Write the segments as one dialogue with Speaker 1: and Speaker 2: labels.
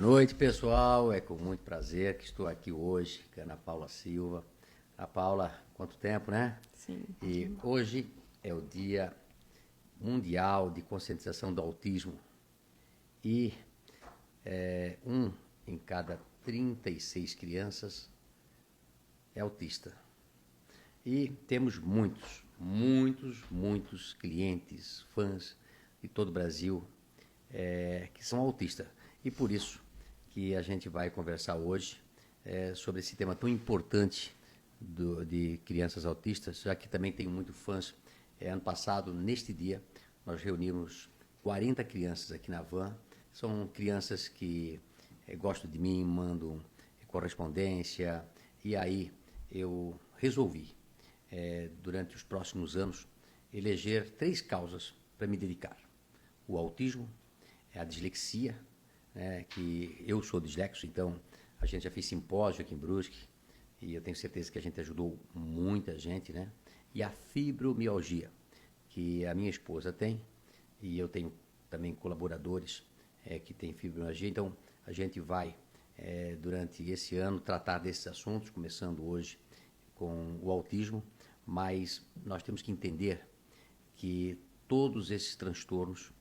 Speaker 1: Boa noite, pessoal. É com muito prazer que estou aqui hoje com a Ana Paula Silva. Ana Paula, quanto tempo, né?
Speaker 2: Sim.
Speaker 1: E hoje é o Dia Mundial de Conscientização do Autismo. E um em cada 36 crianças é autista. E temos muitos clientes, fãs de todo o Brasil que são autistas. E por isso que a gente vai conversar hoje sobre esse tema tão importante de crianças autistas, já que também tenho muitos fãs. Ano passado, neste dia, nós reunimos 40 crianças aqui na van. São crianças que gostam de mim, mandam correspondência, e aí eu resolvi, durante os próximos anos, eleger 3 causas para me dedicar. O autismo, a dislexia, que eu sou dislexo, então a gente já fez simpósio aqui em Brusque, e eu tenho certeza que a gente ajudou muita gente, né? E a fibromialgia, que a minha esposa tem, e eu tenho também colaboradores que têm fibromialgia, então a gente vai, durante esse ano, tratar desses assuntos, começando hoje com o autismo, mas nós temos que entender que todos esses transtornos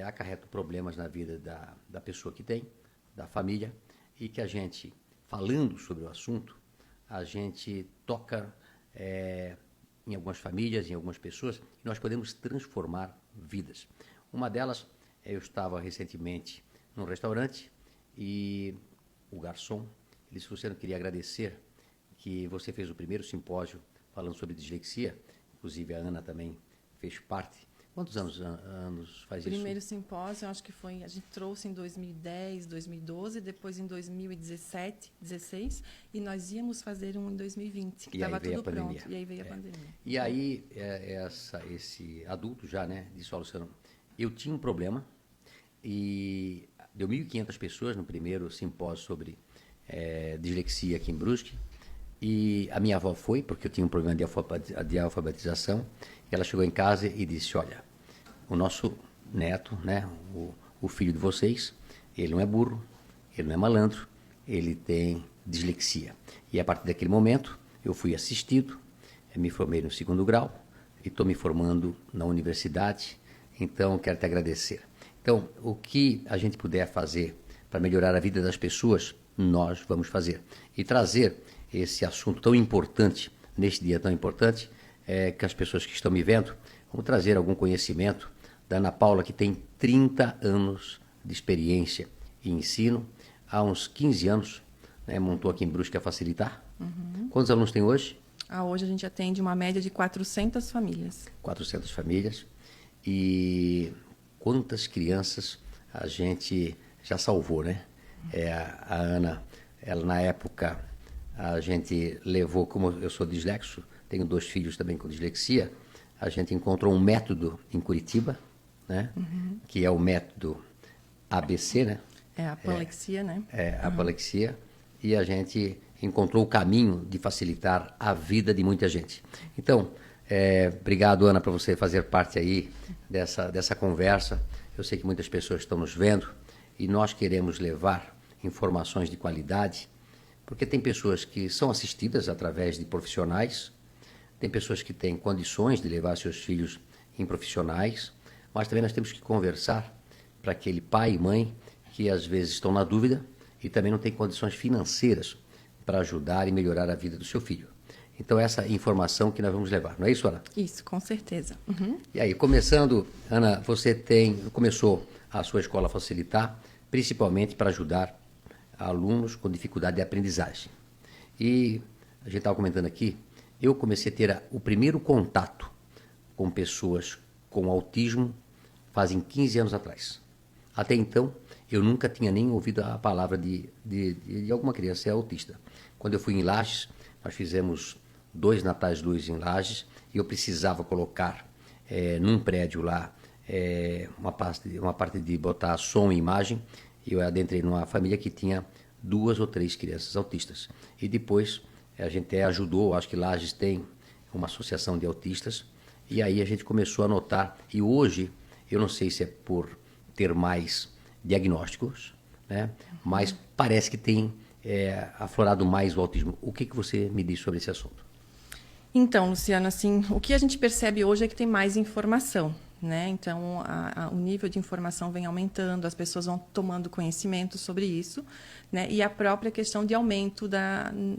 Speaker 1: acarretam problemas na vida da pessoa que tem, da família, e que a gente, falando sobre o assunto, a gente toca em algumas famílias, em algumas pessoas, e nós podemos transformar vidas. Uma delas, eu estava recentemente num restaurante e o garçom, ele disse: você não queria agradecer que você fez o primeiro simpósio falando sobre dislexia, inclusive a Ana também fez parte. Quantos anos faz isso?
Speaker 2: O primeiro simpósio, eu acho que foi, a gente trouxe em 2010, 2012, depois em 2017, 16, e nós íamos fazer um em 2020, que estava tudo pronto. E aí veio a pandemia.
Speaker 1: E aí, esse adulto já, né, disse: ó, Luciano, eu tinha um problema, e deu 1.500 pessoas no primeiro simpósio sobre dislexia aqui em Brusque, e a minha avó foi, porque eu tinha um problema de alfabetização. Ela chegou em casa e disse: olha, o nosso neto, né, o filho de vocês, ele não é burro, ele não é malandro, ele tem dislexia. E a partir daquele momento, eu fui assistido, me formei no 2º grau e estou me formando na universidade, então quero te agradecer. Então, o que a gente puder fazer para melhorar a vida das pessoas, nós vamos fazer. E trazer esse assunto tão importante, neste dia tão importante, que as pessoas que estão me vendo, vamos trazer algum conhecimento da Ana Paula, que tem 30 anos de experiência em ensino. Há uns 15 anos, né, montou aqui em Brusque a Facilitar. Uhum. Quantos alunos tem hoje?
Speaker 2: Hoje a gente atende uma média de 400 famílias.
Speaker 1: 400 famílias. E quantas crianças a gente já salvou, né? A Ana, ela na época, a gente levou, como eu sou dislexo, tenho 2 filhos também com dislexia, a gente encontrou um método em Curitiba, né? Uhum. Que é o método ABC, né?
Speaker 2: A apoplexia, né?
Speaker 1: A apoplexia, e a gente encontrou o caminho de facilitar a vida de muita gente. Então, obrigado, Ana, por você fazer parte aí dessa conversa. Eu sei que muitas pessoas estão nos vendo e nós queremos levar informações de qualidade, porque tem pessoas que são assistidas através de profissionais, tem pessoas que têm condições de levar seus filhos em profissionais, mas também nós temos que conversar para aquele pai e mãe que às vezes estão na dúvida e também não têm condições financeiras para ajudar e melhorar a vida do seu filho. Então, essa informação que nós vamos levar, não é isso, Ana?
Speaker 2: Isso, com certeza. Uhum.
Speaker 1: E aí, começando, Ana, você começou a sua escola Facilitar, principalmente para ajudar alunos com dificuldade de aprendizagem. E a gente estava comentando aqui, eu comecei a ter o primeiro contato com pessoas com autismo fazem 15 anos atrás. Até então, eu nunca tinha nem ouvido a palavra de alguma criança ser autista. Quando eu fui em Lages, nós fizemos 2 Natais Luz em Lages, e eu precisava colocar num prédio lá uma parte de botar som e imagem. Eu adentrei numa família que tinha 2 ou 3 crianças autistas. E depois a gente ajudou, acho que Lages tem uma associação de autistas, e aí a gente começou a notar. E hoje, eu não sei se é por ter mais diagnósticos, né? Mas parece que tem aflorado mais o autismo. O que você me diz sobre esse assunto?
Speaker 2: Então, Luciano, assim, o que a gente percebe hoje é que tem mais informação, né? Então, o nível de informação vem aumentando, as pessoas vão tomando conhecimento sobre isso, né? E a própria questão de aumento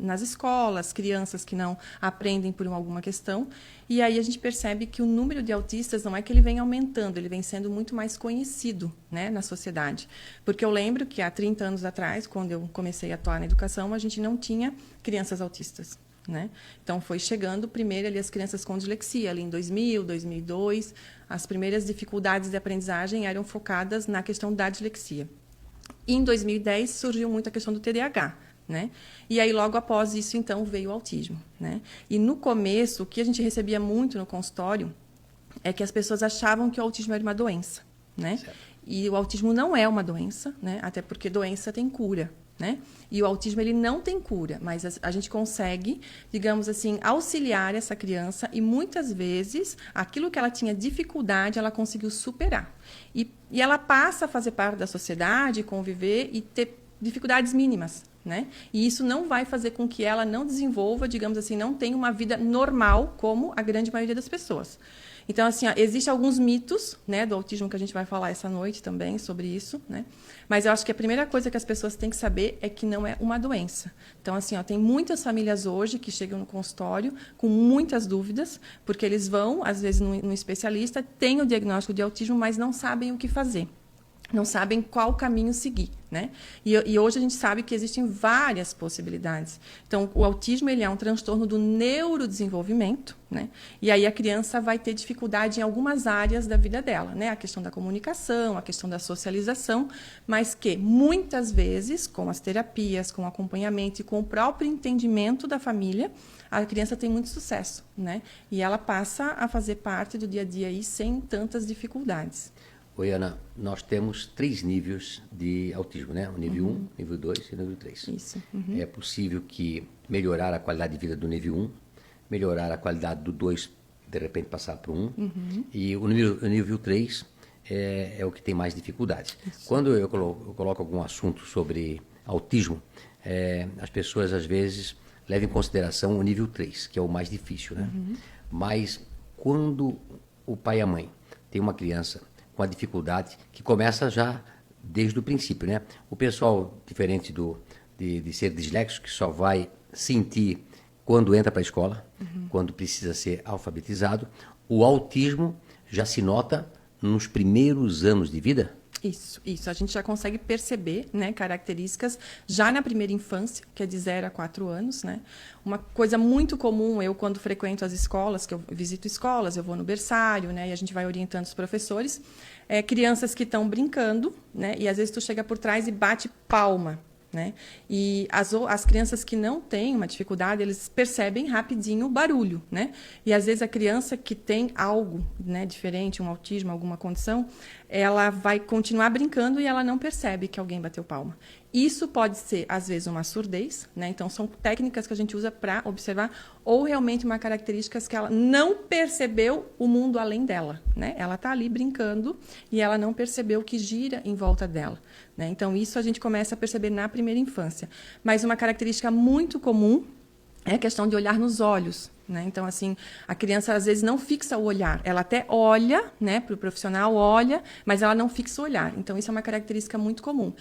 Speaker 2: nas escolas, crianças que não aprendem por alguma questão. E aí a gente percebe que o número de autistas não é que ele vem aumentando, ele vem sendo muito mais conhecido, né, na sociedade. Porque eu lembro que há 30 anos atrás, quando eu comecei a atuar na educação, a gente não tinha crianças autistas. Né? Então, foi chegando primeiro ali as crianças com dislexia, ali em 2000, 2002, as primeiras dificuldades de aprendizagem eram focadas na questão da dislexia. E em 2010 surgiu muito a questão do TDAH, né? E aí, logo após isso, então, veio o autismo, né? E no começo, o que a gente recebia muito no consultório é que as pessoas achavam que o autismo era uma doença, né? Certo. E o autismo não é uma doença, né? Até porque doença tem cura, né? E o autismo ele não tem cura, mas a gente consegue, digamos assim, auxiliar essa criança e muitas vezes aquilo que ela tinha dificuldade ela conseguiu superar. E ela passa a fazer parte da sociedade, conviver e ter dificuldades mínimas, né? E isso não vai fazer com que ela não desenvolva, digamos assim, não tenha uma vida normal como a grande maioria das pessoas. Então, assim, existem alguns mitos, né, do autismo que a gente vai falar essa noite também sobre isso, né? Mas eu acho que a primeira coisa que as pessoas têm que saber é que não é uma doença. Então, assim, tem muitas famílias hoje que chegam no consultório com muitas dúvidas, porque eles vão, às vezes, no especialista, têm o diagnóstico de autismo, mas não sabem o que fazer. Não sabem qual caminho seguir, né? E hoje a gente sabe que existem várias possibilidades. Então, o autismo ele é um transtorno do neurodesenvolvimento, né? E aí a criança vai ter dificuldade em algumas áreas da vida dela, né? A questão da comunicação, a questão da socialização, mas que muitas vezes, com as terapias, com o acompanhamento e com o próprio entendimento da família, a criança tem muito sucesso, né? E ela passa a fazer parte do dia a dia aí sem tantas dificuldades.
Speaker 1: Oi, Ana, nós temos 3 níveis de autismo, né? O nível 1, nível 2 e o nível 3.
Speaker 2: Isso.
Speaker 1: É possível que melhorar a qualidade de vida do nível 1, melhorar a qualidade do 2, de repente passar para o 1, e o nível 3 é o que tem mais dificuldade. Isso. Quando eu coloco algum assunto sobre autismo, as pessoas às vezes levam em consideração o nível 3, que é o mais difícil, né? Mas quando o pai e a mãe têm uma criança com a dificuldade que começa já desde o princípio, né? O pessoal, diferente de ser disléxico, que só vai sentir quando entra para a escola, quando precisa ser alfabetizado, o autismo já se nota nos primeiros anos de vida?
Speaker 2: Isso. A gente já consegue perceber, né, características já na primeira infância, que é de 0 a 4 anos, né? Uma coisa muito comum, eu quando frequento as escolas, que eu visito escolas, eu vou no berçário, né, e a gente vai orientando os professores, crianças que estão brincando, né, e às vezes tu chega por trás e bate palma, né? E as crianças que não têm uma dificuldade, eles percebem rapidinho o barulho, né? E às vezes a criança que tem algo, né, diferente, um autismo, alguma condição, ela vai continuar brincando e ela não percebe que alguém bateu palma. Isso pode ser, às vezes, uma surdez, né? Então, são técnicas que a gente usa para observar, ou realmente uma característica que ela não percebeu o mundo além dela, né? Ela está ali brincando e ela não percebeu o que gira em volta dela, né? Então, isso a gente começa a perceber na primeira infância. Mas uma característica muito comum é a questão de olhar nos olhos, né? Então, assim, a criança às vezes não fixa o olhar. Ela até olha, né, para o profissional, olha, mas ela não fixa o olhar. Então, isso é uma característica muito comum.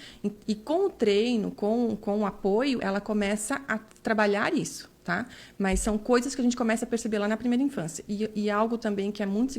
Speaker 2: E com o treino, com o apoio, ela começa a trabalhar isso, tá? Mas são coisas que a gente começa a perceber lá na primeira infância. E algo também que é muito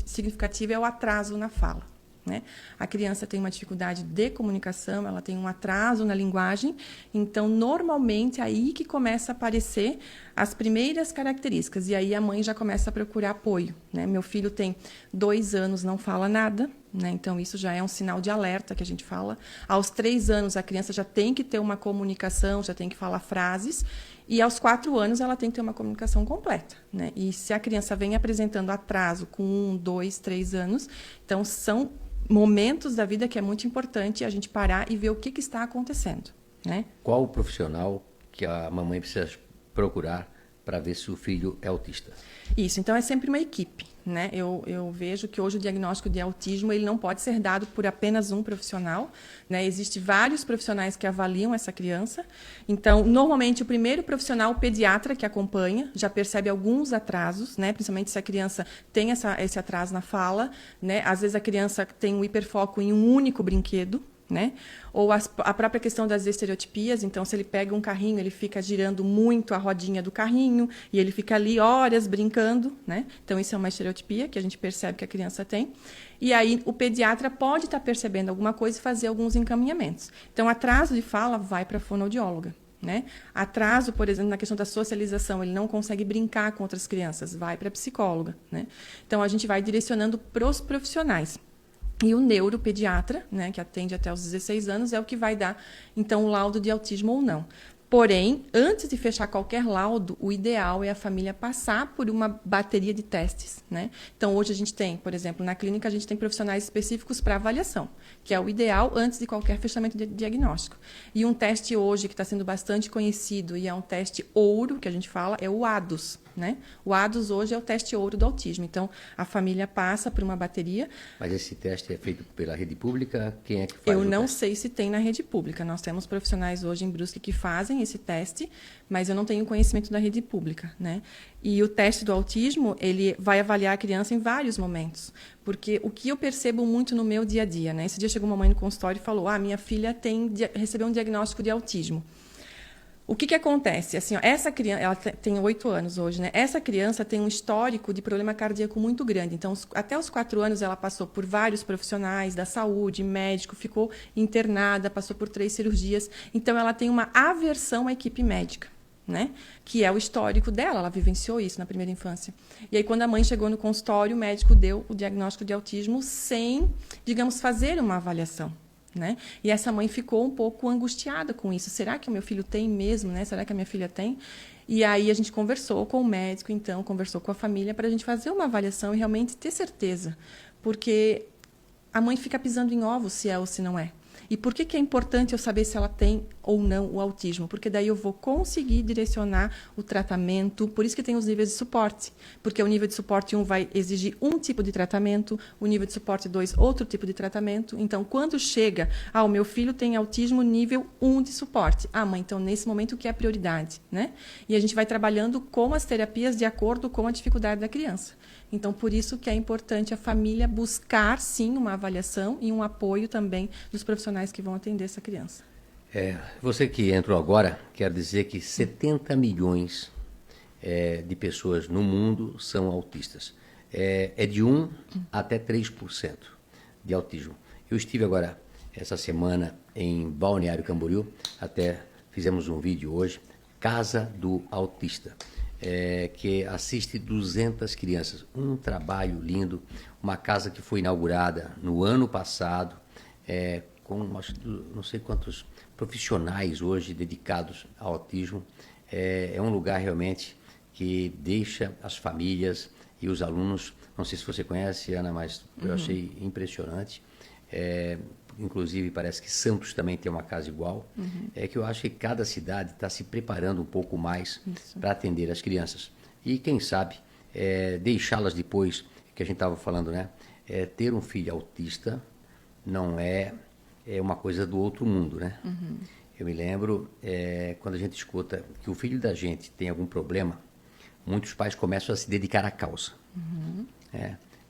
Speaker 2: significativo é o atraso na fala. Né? A criança tem uma dificuldade de comunicação, ela tem um atraso na linguagem, então normalmente é aí que começa a aparecer as primeiras características, e aí a mãe já começa a procurar apoio, né? Meu filho tem 2 anos, não fala nada, né? Então isso já é um sinal de alerta que a gente fala. Aos 3 anos a criança já tem que ter uma comunicação, já tem que falar frases, e aos 4 anos ela tem que ter uma comunicação completa, né? E se a criança vem apresentando atraso com 1, 2, 3 anos, então são momentos da vida que é muito importante a gente parar e ver o que está acontecendo, né?
Speaker 1: Qual o profissional que a mamãe precisa procurar para ver se o filho é autista?
Speaker 2: Isso, então é sempre uma equipe, né? Eu vejo que hoje o diagnóstico de autismo ele não pode ser dado por apenas um profissional, né? Existem vários profissionais que avaliam essa criança. Então, normalmente, o primeiro profissional, o pediatra que acompanha, já percebe alguns atrasos, né? Principalmente se a criança tem esse atraso na fala, né? Às vezes a criança tem um hiperfoco em um único brinquedo, né? Ou a própria questão das estereotipias. Então, se ele pega um carrinho, ele fica girando muito a rodinha do carrinho e ele fica ali horas brincando, né? Então, isso é uma estereotipia que a gente percebe que a criança tem. E aí, o pediatra pode estar percebendo alguma coisa e fazer alguns encaminhamentos. Então, atraso de fala vai para a fonoaudióloga, né? Atraso, por exemplo, na questão da socialização, ele não consegue brincar com outras crianças, vai para a psicóloga, né? Então, a gente vai direcionando para os profissionais. E o neuropediatra, né, que atende até os 16 anos, é o que vai dar, então, o laudo de autismo ou não. Porém, antes de fechar qualquer laudo, o ideal é a família passar por uma bateria de testes, né? Então, hoje a gente tem, por exemplo, na clínica, a gente tem profissionais específicos para avaliação, que é o ideal antes de qualquer fechamento de diagnóstico. E um teste hoje que está sendo bastante conhecido e é um teste ouro, que a gente fala, é o ADOS, né? O ADOS hoje é o teste ouro do autismo. Então, a família passa por uma bateria.
Speaker 1: Mas esse teste é feito pela rede pública? Quem é que faz
Speaker 2: Eu não
Speaker 1: teste?
Speaker 2: sei se tem na rede pública. Nós temos profissionais hoje em Brusque que fazem esse teste, mas eu não tenho conhecimento da rede pública, né? E o teste do autismo, ele vai avaliar a criança em vários momentos. Porque o que eu percebo muito no meu dia a dia, né? Esse dia chegou uma mãe no consultório e falou: minha filha recebeu um diagnóstico de autismo. O que acontece? Assim, ó, essa criança, ela tem 8 anos hoje, né? Essa criança tem um histórico de problema cardíaco muito grande. Então, até os 4 anos, ela passou por vários profissionais da saúde, médico, ficou internada, passou por 3 cirurgias. Então, ela tem uma aversão à equipe médica, né? Que é o histórico dela, ela vivenciou isso na primeira infância. E aí, quando a mãe chegou no consultório, o médico deu o diagnóstico de autismo sem, digamos, fazer uma avaliação, né? E essa mãe ficou um pouco angustiada com isso. Será que o meu filho tem mesmo, né? Será que a minha filha tem? E aí a gente conversou com o médico, então, conversou com a família para a gente fazer uma avaliação e realmente ter certeza. Porque a mãe fica pisando em ovos se é ou se não é. E por que é importante eu saber se ela tem ou não o autismo? Porque daí eu vou conseguir direcionar o tratamento. Por isso que tem os níveis de suporte. Porque o nível de suporte 1 vai exigir um tipo de tratamento, o nível de suporte 2, outro tipo de tratamento. Então, quando chega, o meu filho tem autismo nível 1 de suporte. Mãe, então, nesse momento, o que é prioridade, né? E a gente vai trabalhando com as terapias de acordo com a dificuldade da criança. Então, por isso que é importante a família buscar, sim, uma avaliação e um apoio também dos profissionais que vão atender essa criança.
Speaker 1: Você que entrou agora, quero dizer que 70 milhões de pessoas no mundo são autistas. É de 1 até 3% de autismo. Eu estive agora, essa semana, em Balneário Camboriú, até fizemos um vídeo hoje, Casa do Autista. Que assiste 200 crianças. Um trabalho lindo, uma casa que foi inaugurada no ano passado, com não sei quantos profissionais hoje dedicados ao autismo. É um lugar realmente que deixa as famílias e os alunos, não sei se você conhece, Ana, mas eu achei impressionante. Inclusive, parece que Santos também tem uma casa igual. É que eu acho que cada cidade está se preparando um pouco mais para atender as crianças. E, quem sabe, deixá-las depois, que a gente estava falando, né? Ter um filho autista não é uma coisa do outro mundo, né? Eu me lembro, quando a gente escuta que o filho da gente tem algum problema, muitos pais começam a se dedicar à causa.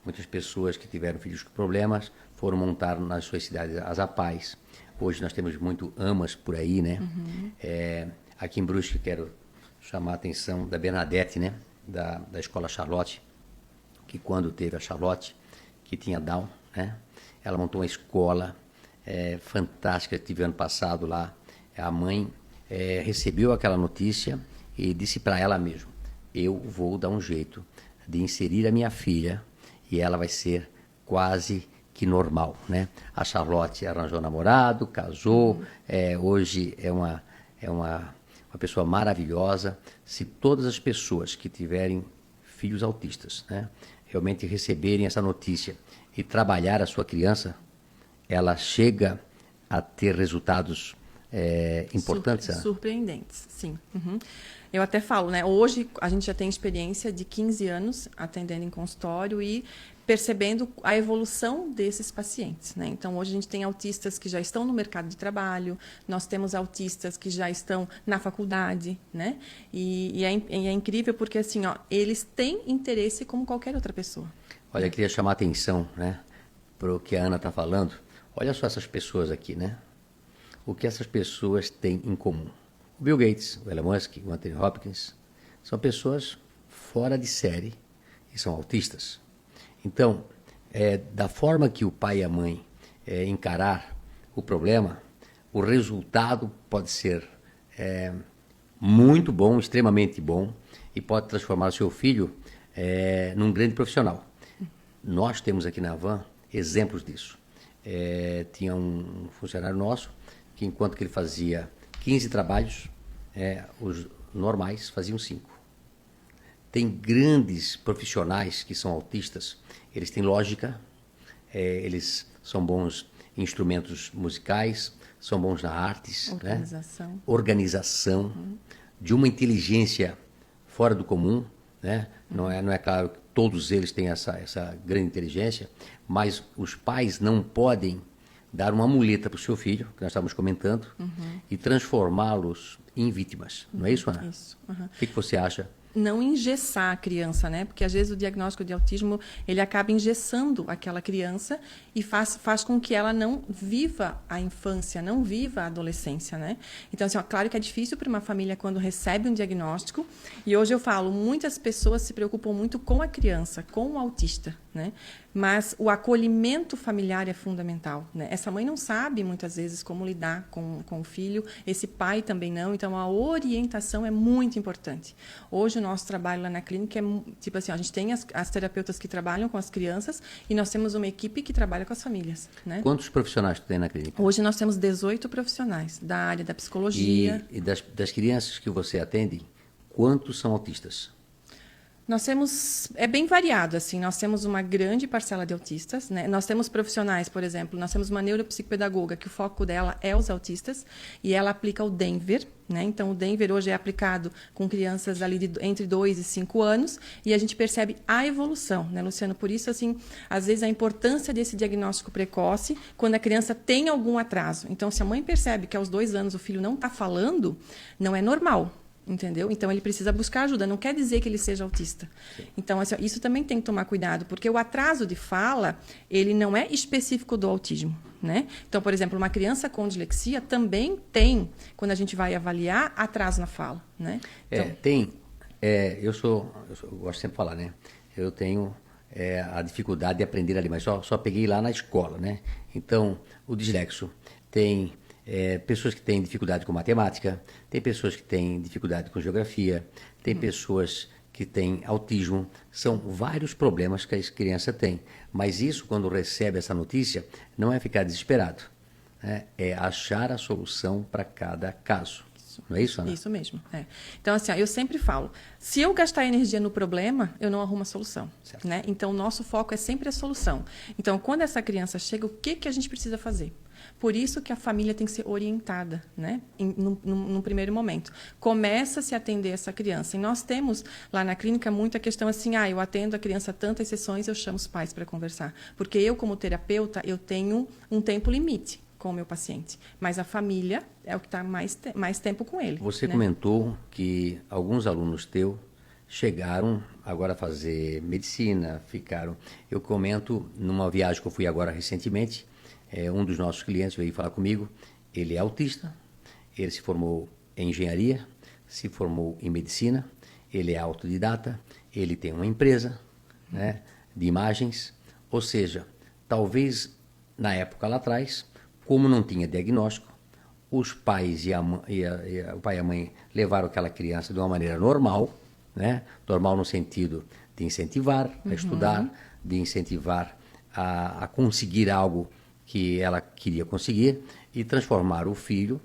Speaker 1: Muitas pessoas que tiveram filhos com problemas foram montar nas suas cidades as APAES. Hoje nós temos muito AMAs por aí, né? Aqui em Brusque, quero chamar a atenção da Bernadette, né? Da Escola Charlotte, que quando teve a Charlotte, que tinha Down, né? Ela montou uma escola fantástica, que tive ano passado lá. A mãe recebeu aquela notícia e disse para ela mesma: eu vou dar um jeito de inserir a minha filha e ela vai ser quase que normal, né? A Charlotte arranjou namorado, casou, hoje é uma pessoa maravilhosa. Se todas as pessoas que tiverem filhos autistas, né, realmente receberem essa notícia e trabalhar a sua criança, ela chega a ter resultados importantes.
Speaker 2: Surpreendentes, sim. Uhum. Eu até falo, né? Hoje a gente já tem experiência de 15 anos atendendo em consultório e percebendo a evolução desses pacientes, né? Então, hoje a gente tem autistas que já estão no mercado de trabalho, nós temos autistas que já estão na faculdade, né? E é incrível porque, assim, ó, eles têm interesse como qualquer outra pessoa.
Speaker 1: Olha, eu queria chamar a atenção, né, para o que a Ana está falando. Olha só essas pessoas aqui, né? O que essas pessoas têm em comum. O Bill Gates, o Elon Musk, o Anthony Hopkins, são pessoas fora de série e são autistas. Então, da forma que o pai e a mãe encarar o problema, o resultado pode ser muito bom, extremamente bom, e pode transformar o seu filho num grande profissional. Nós temos aqui na Avan exemplos disso. Tinha um funcionário nosso que, enquanto que ele fazia 15 trabalhos, os normais faziam 5. Tem grandes profissionais que são autistas, eles têm lógica, eles são bons em instrumentos musicais, são bons na artes, organização, de uma inteligência fora do comum, né? Não é claro que todos eles têm essa grande inteligência, mas os pais não podem dar uma muleta para o seu filho, que nós estávamos comentando, e transformá-los em vítimas. Não é isso, Ana?
Speaker 2: Isso.
Speaker 1: O que você acha?
Speaker 2: Não engessar a criança, né? Porque às vezes o diagnóstico de autismo ele acaba engessando aquela criança e faz com que ela não viva a infância, não viva a adolescência, né? Então, assim, ó, claro que é difícil para uma família quando recebe um diagnóstico. E hoje eu falo, muitas pessoas se preocupam muito com a criança, com o autista, né? Mas o acolhimento familiar é fundamental, né? Essa mãe não sabe, muitas vezes, como lidar com o filho, esse pai também não. Então, a orientação é muito importante. Hoje, o nosso trabalho lá na clínica é, tipo assim, a gente tem as terapeutas que trabalham com as crianças e nós temos uma equipe que trabalha com as famílias, né?
Speaker 1: Quantos profissionais tu tem na clínica?
Speaker 2: Hoje nós temos 18 profissionais da área da psicologia.
Speaker 1: E das crianças que você atende, quantos são autistas?
Speaker 2: Nós temos, é bem variado, assim, nós temos uma grande parcela de autistas, né? Nós temos profissionais, por exemplo, nós temos uma neuropsicopedagoga que o foco dela é os autistas e ela aplica o Denver, né? Então, o Denver hoje é aplicado com crianças ali entre 2 e 5 anos e a gente percebe a evolução, né, Luciano? Por isso, assim, às vezes a importância desse diagnóstico precoce quando a criança tem algum atraso. Então, se a mãe percebe que aos 2 anos o filho não está falando, não é normal. Entendeu? Então, ele precisa buscar ajuda. Não quer dizer que ele seja autista. Sim. Então, assim, isso também tem que tomar cuidado, porque o atraso de fala, ele não é específico do autismo, né? Então, por exemplo, uma criança com dislexia também tem, quando a gente vai avaliar, atraso na fala, né?
Speaker 1: Então, eu gosto sempre de falar, né? Eu tenho a dificuldade de aprender ali, mas só peguei lá na escola, né? Então, o dislexo tem... pessoas que têm dificuldade com matemática, tem pessoas que têm dificuldade com geografia, tem pessoas que têm autismo, são vários problemas que a criança tem. Mas isso, quando recebe essa notícia, não é ficar desesperado, né? É achar a solução para cada caso. Não é isso, Ana?
Speaker 2: Isso mesmo. Então, assim, eu sempre falo, se eu gastar energia no problema, eu não arrumo a solução. Né? Então, o nosso foco é sempre a solução. Então, quando essa criança chega, o que a gente precisa fazer? Por isso que a família tem que ser orientada, né? Num primeiro momento. Começa a se atender essa criança. E nós temos lá na clínica muita questão assim, eu atendo a criança tantas sessões, eu chamo os pais para conversar. Porque eu, como terapeuta, eu tenho um tempo limite com o meu paciente. Mas a família é o que está mais tempo com ele.
Speaker 1: Você comentou que alguns alunos teus chegaram agora a fazer medicina, ficaram... Eu comento, numa viagem que eu fui agora recentemente, um dos nossos clientes veio falar comigo, ele é autista, ele se formou em engenharia, se formou em medicina, ele é autodidata, ele tem uma empresa, né, de imagens, ou seja, talvez na época lá atrás, como não tinha diagnóstico, os pais o pai e a mãe levaram aquela criança de uma maneira normal, né, normal no sentido de incentivar a estudar, de incentivar a conseguir algo que ela queria conseguir e transformar o filho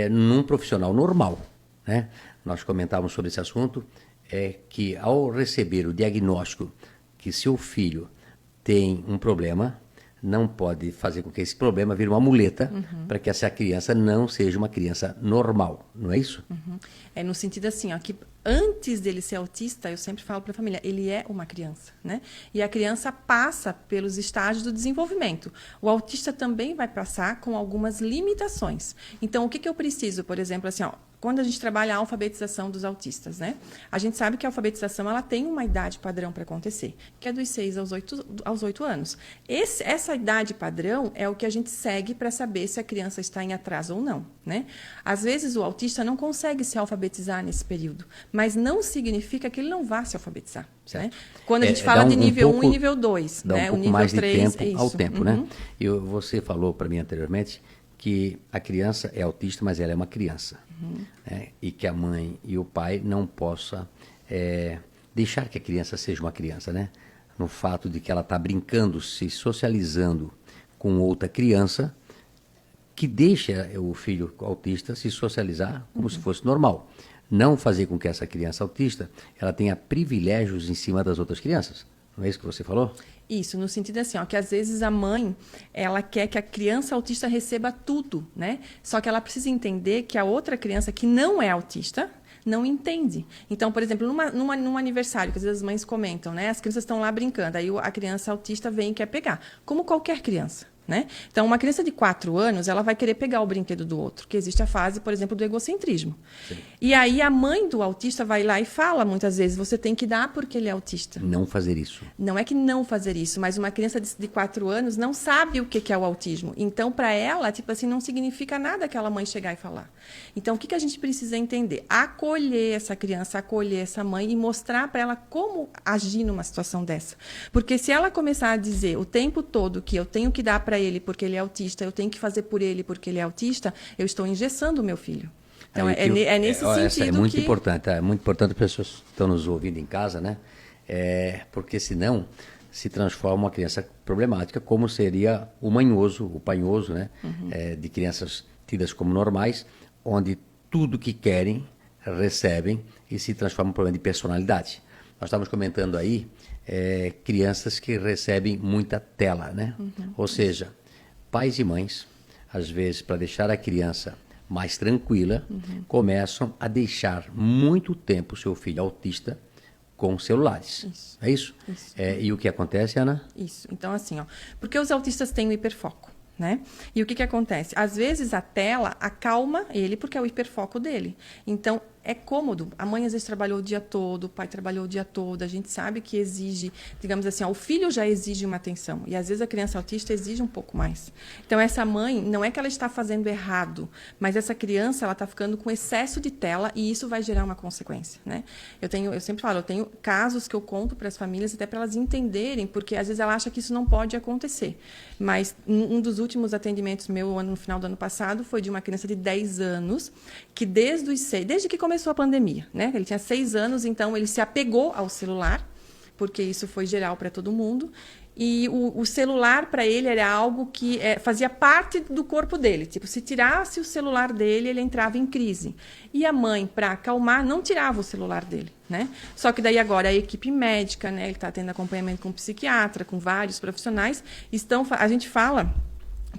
Speaker 1: num profissional normal, né? Nós comentávamos sobre esse assunto, que ao receber o diagnóstico que seu filho tem um problema, não pode fazer com que esse problema vire uma muleta para que essa criança não seja uma criança normal, não é isso?
Speaker 2: É no sentido assim, ó, que antes dele ser autista, eu sempre falo para a família, ele é uma criança, né? E a criança passa pelos estágios do desenvolvimento. O autista também vai passar com algumas limitações. Então, o que eu preciso, por exemplo, assim, ó, quando a gente trabalha a alfabetização dos autistas, né? A gente sabe que a alfabetização ela tem uma idade padrão para acontecer, que é dos 6 aos 8 anos. Essa idade padrão é o que a gente segue para saber se a criança está em atraso ou não, né? Às vezes o autista não consegue se alfabetizar nesse período, mas não significa que ele não vá se alfabetizar. Né? Quando a gente fala de nível 1 e nível 2,
Speaker 1: dá
Speaker 2: né?
Speaker 1: um pouco
Speaker 2: o nível
Speaker 1: mais
Speaker 2: 3,
Speaker 1: de tempo ao tempo, né? E você falou para mim anteriormente que a criança é autista, mas ela é uma criança. Né? E que a mãe e o pai não possam deixar que a criança seja uma criança, né? No fato de que ela está brincando, se socializando com outra criança, que deixa o filho autista se socializar como se fosse normal. Não fazer com que essa criança autista ela tenha privilégios em cima das outras crianças. Não é isso que você falou?
Speaker 2: Isso, no sentido assim, ó, que às vezes a mãe, ela quer que a criança autista receba tudo, né? Só que ela precisa entender que a outra criança que não é autista não entende. Então, por exemplo, num aniversário, que às vezes as mães comentam, né? As crianças estão lá brincando, aí a criança autista vem e quer pegar, como qualquer criança. Né? Então, uma criança de 4 anos, ela vai querer pegar o brinquedo do outro, que existe a fase, por exemplo, do egocentrismo. Sim. E aí a mãe do autista vai lá e fala, muitas vezes, você tem que dar porque ele é autista.
Speaker 1: Não fazer isso.
Speaker 2: Não é que não fazer isso, mas uma criança de 4 anos não sabe o que é o autismo. Então, para ela, tipo assim, não significa nada aquela mãe chegar e falar. Então, o que a gente precisa entender? Acolher essa criança, acolher essa mãe e mostrar para ela como agir numa situação dessa. Porque se ela começar a dizer o tempo todo que eu tenho que dar para ele porque ele é autista, eu tenho que fazer por ele porque ele é autista, eu estou engessando o meu filho. Então, é nesse sentido
Speaker 1: é muito importante, é muito importante as pessoas que estão nos ouvindo em casa, né? Porque senão se transforma uma criança problemática, como seria o manhoso, o panhoso, né? De crianças tidas como normais, onde tudo que querem, recebem e se transforma em um problema de personalidade. Nós estávamos comentando aí crianças que recebem muita tela, né? Ou seja, pais e mães, às vezes, para deixar a criança mais tranquila, começam a deixar muito tempo o seu filho autista com celulares.
Speaker 2: Isso.
Speaker 1: É isso?
Speaker 2: Isso.
Speaker 1: E o que acontece, Ana?
Speaker 2: Isso. Então, assim, ó, porque os autistas têm o hiperfoco, né? E o que acontece? Às vezes a tela acalma ele porque é o hiperfoco dele. Então, é cômodo. A mãe às vezes trabalhou o dia todo, o pai trabalhou o dia todo. A gente sabe que exige, digamos assim, ó, o filho já exige uma atenção. E às vezes a criança autista exige um pouco mais. Então essa mãe, não é que ela está fazendo errado, mas essa criança, ela está ficando com excesso de tela e isso vai gerar uma consequência, né? Eu sempre falo, eu tenho casos que eu conto para as famílias até para elas entenderem, porque às vezes ela acha que isso não pode acontecer. Mas um dos últimos atendimentos meu no final do ano passado foi de uma criança de 10 anos que desde que começou a pandemia, né? Ele tinha 6 anos, então ele se apegou ao celular, porque isso foi geral para todo mundo. E o celular, para ele, era algo que fazia parte do corpo dele. Tipo, se tirasse o celular dele, ele entrava em crise. E a mãe, para acalmar, não tirava o celular dele, né? Só que daí agora a equipe médica, né? Ele está tendo acompanhamento com um psiquiatra, com vários profissionais. A gente fala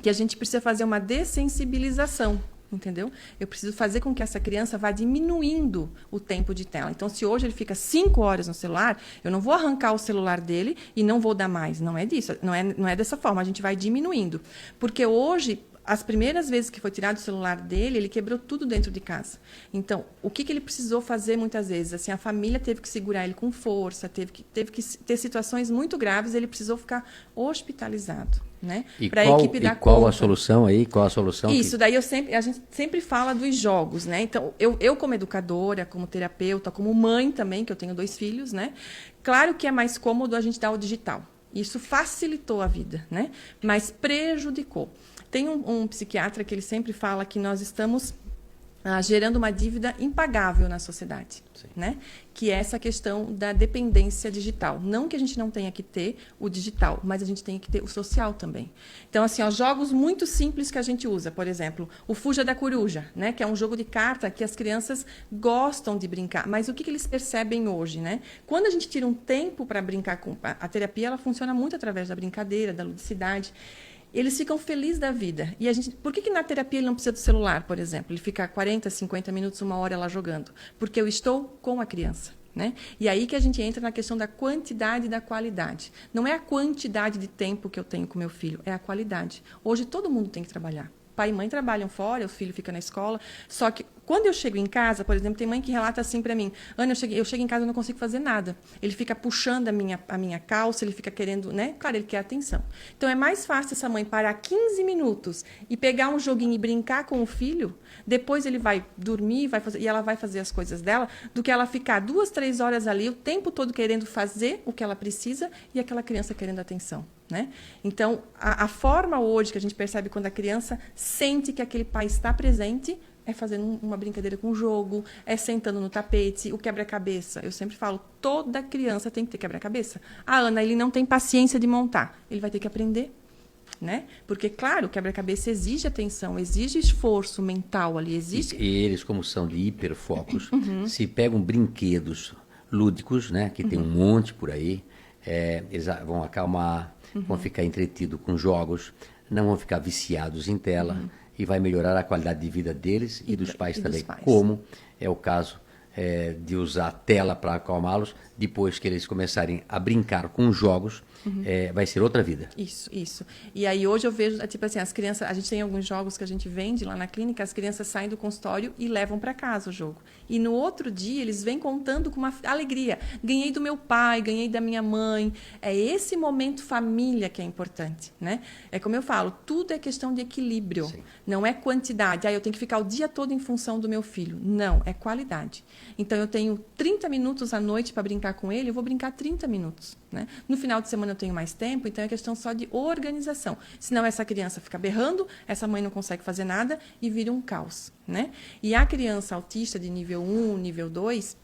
Speaker 2: que a gente precisa fazer uma dessensibilização. Entendeu? Eu preciso fazer com que essa criança vá diminuindo o tempo de tela. Então, se hoje ele fica 5 horas no celular, eu não vou arrancar o celular dele e não vou dar mais. Não é disso. Não é dessa forma. A gente vai diminuindo. Porque hoje, as primeiras vezes que foi tirado o celular dele, ele quebrou tudo dentro de casa. Então, o que ele precisou fazer muitas vezes? Assim, a família teve que segurar ele com força, teve que ter situações muito graves, ele precisou ficar hospitalizado. Né?
Speaker 1: Para a equipe dar conta. Qual a solução aí? Qual a solução?
Speaker 2: Isso, daí a gente sempre fala dos jogos, né? Então, eu como educadora, como terapeuta, como mãe também, que eu tenho 2 filhos, né? Claro que é mais cômodo a gente dar o digital. Isso facilitou a vida, né? Mas prejudicou. Tem um psiquiatra que ele sempre fala que nós estamos gerando uma dívida impagável na sociedade, né? Que é essa questão da dependência digital. Não que a gente não tenha que ter o digital, mas a gente tem que ter o social também. Então, assim, jogos muito simples que a gente usa, por exemplo, o Fuja da Coruja, né? Que é um jogo de carta que as crianças gostam de brincar. Mas o que eles percebem hoje, né? Quando a gente tira um tempo para brincar com a terapia, ela funciona muito através da brincadeira, da ludicidade. Eles ficam felizes da vida. E por que na terapia ele não precisa do celular, por exemplo? Ele fica 40, 50 minutos, 1 hora lá jogando. Porque eu estou com a criança. Né? E aí que a gente entra na questão da quantidade e da qualidade. Não é a quantidade de tempo que eu tenho com meu filho, é a qualidade. Hoje todo mundo tem que trabalhar. Pai e mãe trabalham fora, o filho fica na escola. Só que quando eu chego em casa, por exemplo, tem mãe que relata assim para mim: Ana, eu chego em casa e não consigo fazer nada. Ele fica puxando a minha calça, ele fica querendo, né? Claro, ele quer atenção. Então é mais fácil essa mãe parar 15 minutos e pegar um joguinho e brincar com o filho. Depois ele vai dormir e ela vai fazer as coisas dela, do que ela ficar 2, 3 horas ali o tempo todo querendo fazer o que ela precisa e aquela criança querendo atenção. Né? Então, a forma hoje que a gente percebe quando a criança sente que aquele pai está presente é fazendo uma brincadeira com o jogo, é sentando no tapete, o quebra-cabeça. Eu sempre falo, toda criança tem que ter quebra-cabeça. Ah, Ana, ele não tem paciência de montar. Ele vai ter que aprender. Né? Porque, claro, o quebra-cabeça exige atenção, exige esforço mental ali, exige...
Speaker 1: E eles, como são de hiperfocos, se pegam brinquedos lúdicos, né, que tem um monte por aí, eles vão acalmar, vão ficar entretidos com jogos, não vão ficar viciados em tela e vai melhorar a qualidade de vida deles e dos pais também, como é o caso de usar a tela para acalmá-los. Depois que eles começarem a brincar com jogos, vai ser outra vida.
Speaker 2: Isso. E aí hoje eu vejo, tipo assim, as crianças, a gente tem alguns jogos que a gente vende lá na clínica, as crianças saem do consultório e levam para casa o jogo. E no outro dia eles vêm contando com uma alegria. Ganhei do meu pai, ganhei da minha mãe. É esse momento família que é importante, né? É como eu falo, tudo é questão de equilíbrio. Sim. Não é quantidade. Eu tenho que ficar o dia todo em função do meu filho. Não, é qualidade. Então eu tenho 30 minutos à noite para brincar com ele, eu vou brincar 30 minutos. Né? No final de semana eu tenho mais tempo, então é questão só de organização. Senão essa criança fica berrando, essa mãe não consegue fazer nada e vira um caos. Né? E a criança autista de nível 1, nível 2,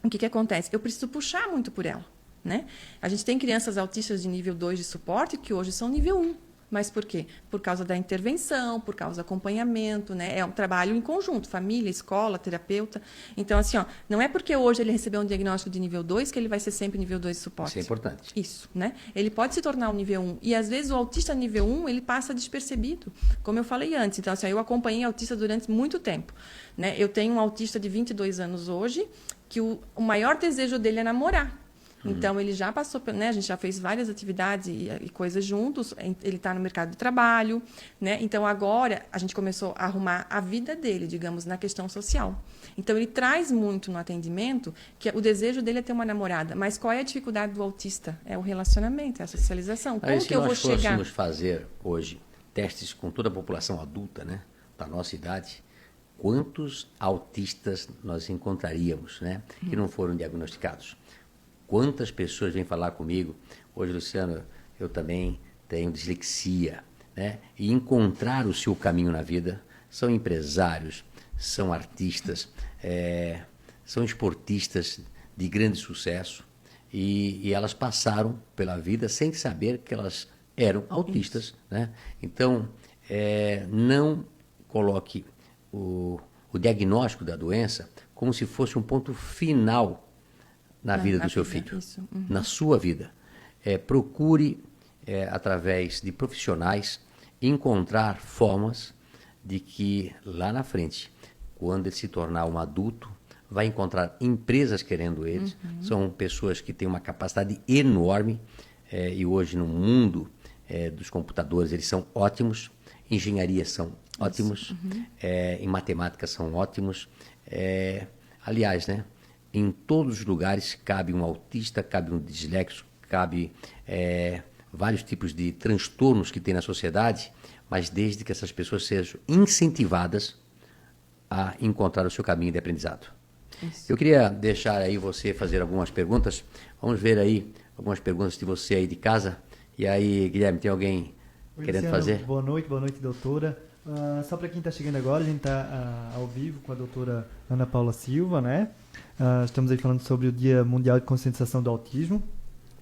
Speaker 2: o que acontece? Eu preciso puxar muito por ela. Né? A gente tem crianças autistas de nível 2 de suporte que hoje são nível 1. Mas por quê? Por causa da intervenção, por causa do acompanhamento, né? É um trabalho em conjunto, família, escola, terapeuta. Então, assim, não é porque hoje ele recebeu um diagnóstico de nível 2 que ele vai ser sempre nível 2 de suporte.
Speaker 1: Isso é importante.
Speaker 2: Isso, né? Ele pode se tornar um nível 1. E, às vezes, o autista nível 1, ele passa despercebido, como eu falei antes. Então, assim, eu acompanhei autista durante muito tempo. Né? Eu tenho um autista de 22 anos hoje, que o maior desejo dele é namorar. Então, ele já passou, né? A gente já fez várias atividades e coisas juntos. Ele está no mercado de trabalho. Né? Então, agora, a gente começou a arrumar a vida dele, digamos, na questão social. Então, ele traz muito no atendimento que o desejo dele é ter uma namorada. Mas qual é a dificuldade do autista? É o relacionamento, é a socialização. Como que eu vou chegar?
Speaker 1: Se nós fôssemos fazer hoje testes com toda a população adulta, né, da nossa idade, quantos autistas nós encontraríamos, né, que não foram diagnosticados? Quantas pessoas vêm falar comigo, hoje, Luciano, eu também tenho dislexia, né? E encontrar o seu caminho na vida, são empresários, são artistas, são esportistas de grande sucesso e elas passaram pela vida sem saber que elas eram autistas, né? Então, não coloque o diagnóstico da doença como se fosse um ponto final na vida do seu filho, na sua vida. Procure, através de profissionais, encontrar formas de que lá na frente, quando ele se tornar um adulto, vai encontrar empresas querendo ele. São pessoas que têm uma capacidade enorme e hoje no mundo dos computadores eles são ótimos, engenharia são ótimos, em matemática são ótimos. Aliás, né? Em todos os lugares cabe um autista, cabe um disléxico, cabe vários tipos de transtornos que tem na sociedade, mas desde que essas pessoas sejam incentivadas a encontrar o seu caminho de aprendizado. Isso. Eu queria deixar aí você fazer algumas perguntas. Vamos ver aí algumas perguntas de você aí de casa. E aí, Guilherme, tem alguém querendo fazer?
Speaker 3: Boa noite, doutora. Só para quem está chegando agora, a gente está ao vivo com a doutora Ana Paula Silva, né? Estamos aí falando sobre o Dia Mundial de Conscientização do Autismo.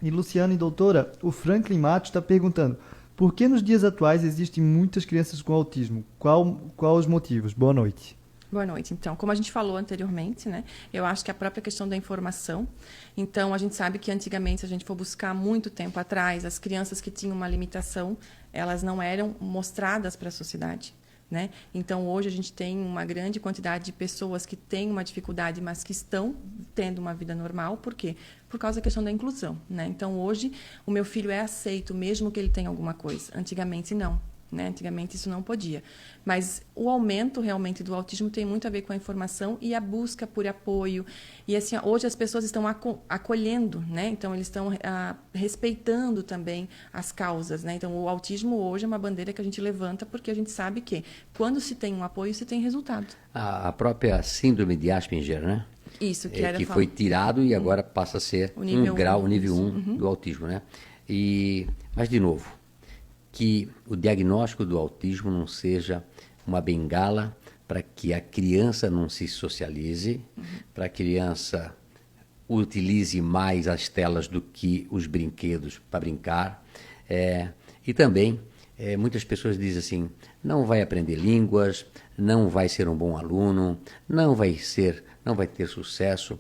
Speaker 3: E Luciana e doutora, o Franklin Matos está perguntando: por que nos dias atuais existem muitas crianças com autismo? Qual os motivos? Boa noite.
Speaker 2: Boa noite. Então, como a gente falou anteriormente, né, eu acho que a própria questão da informação. Então, a gente sabe que antigamente, se a gente for buscar muito tempo atrás, as crianças que tinham uma limitação, elas não eram mostradas para a sociedade. Né? Então, hoje a gente tem uma grande quantidade de pessoas que têm uma dificuldade, mas que estão tendo uma vida normal. Por quê? Por causa da questão da inclusão. Né? Então, hoje, o meu filho é aceito, mesmo que ele tenha alguma coisa. Antigamente, não. Né? Antigamente, isso não podia. Mas o aumento, realmente, do autismo tem muito a ver com a informação e a busca por apoio. E, assim, hoje as pessoas estão acolhendo, né? Então, eles estão respeitando também as causas, né? Então, o autismo hoje é uma bandeira que a gente levanta porque a gente sabe que, quando se tem um apoio, se tem resultado.
Speaker 1: A própria síndrome de Asperger, né?
Speaker 2: Isso,
Speaker 1: que foi tirado e agora passa a ser o nível 1 do autismo, né? Mas, de novo, que o diagnóstico do autismo não seja uma bengala para que a criança não se socialize, para a criança utilize mais as telas do que os brinquedos para brincar. E também, muitas pessoas dizem assim, não vai aprender línguas, não vai ser um bom aluno, não vai ter sucesso.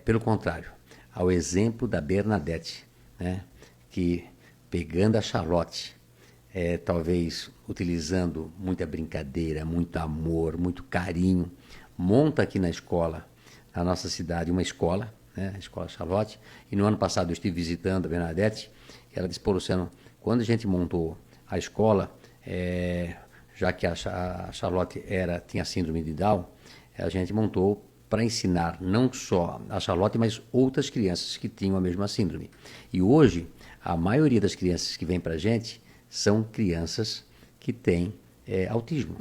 Speaker 1: Pelo contrário, ao exemplo da Bernadette, né, que pegando a Charlotte, talvez utilizando muita brincadeira, muito amor, muito carinho, monta aqui na escola, na nossa cidade, uma escola, né, a Escola Charlotte, e no ano passado eu estive visitando a Bernadette, e ela disse, pô, Luciano, quando a gente montou a escola, já que a Charlotte tinha síndrome de Down, a gente montou para ensinar não só a Charlotte, mas outras crianças que tinham a mesma síndrome. E hoje, a maioria das crianças que vem para a gente são crianças que têm autismo.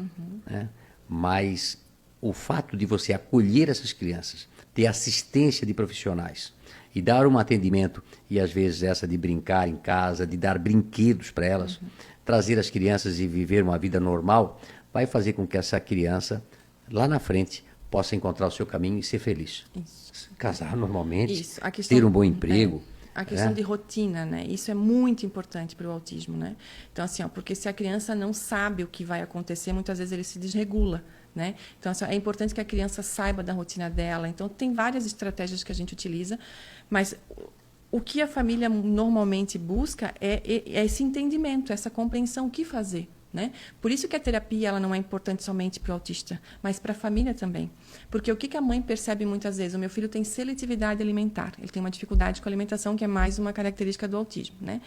Speaker 1: Né? Mas o fato de você acolher essas crianças, ter assistência de profissionais e dar um atendimento, e às vezes essa de brincar em casa, de dar brinquedos para elas, trazer as crianças e viver uma vida normal, vai fazer com que essa criança, lá na frente, possa encontrar o seu caminho e ser feliz.
Speaker 2: Isso.
Speaker 1: Casar normalmente,
Speaker 2: Isso. A questão,
Speaker 1: ter um bom emprego.
Speaker 2: A questão de rotina, né? Isso é muito importante para o autismo, né? Então, assim, porque se a criança não sabe o que vai acontecer, muitas vezes ele se desregula, né? Então, assim, é importante que a criança saiba da rotina dela. Então, tem várias estratégias que a gente utiliza, mas o que a família normalmente busca é esse entendimento, essa compreensão, o que fazer. Né? Por isso que a terapia ela não é importante somente para o autista, mas para a família também. Porque o que a mãe percebe muitas vezes? O meu filho tem seletividade alimentar, ele tem uma dificuldade com a alimentação, que é mais uma característica do autismo. Né?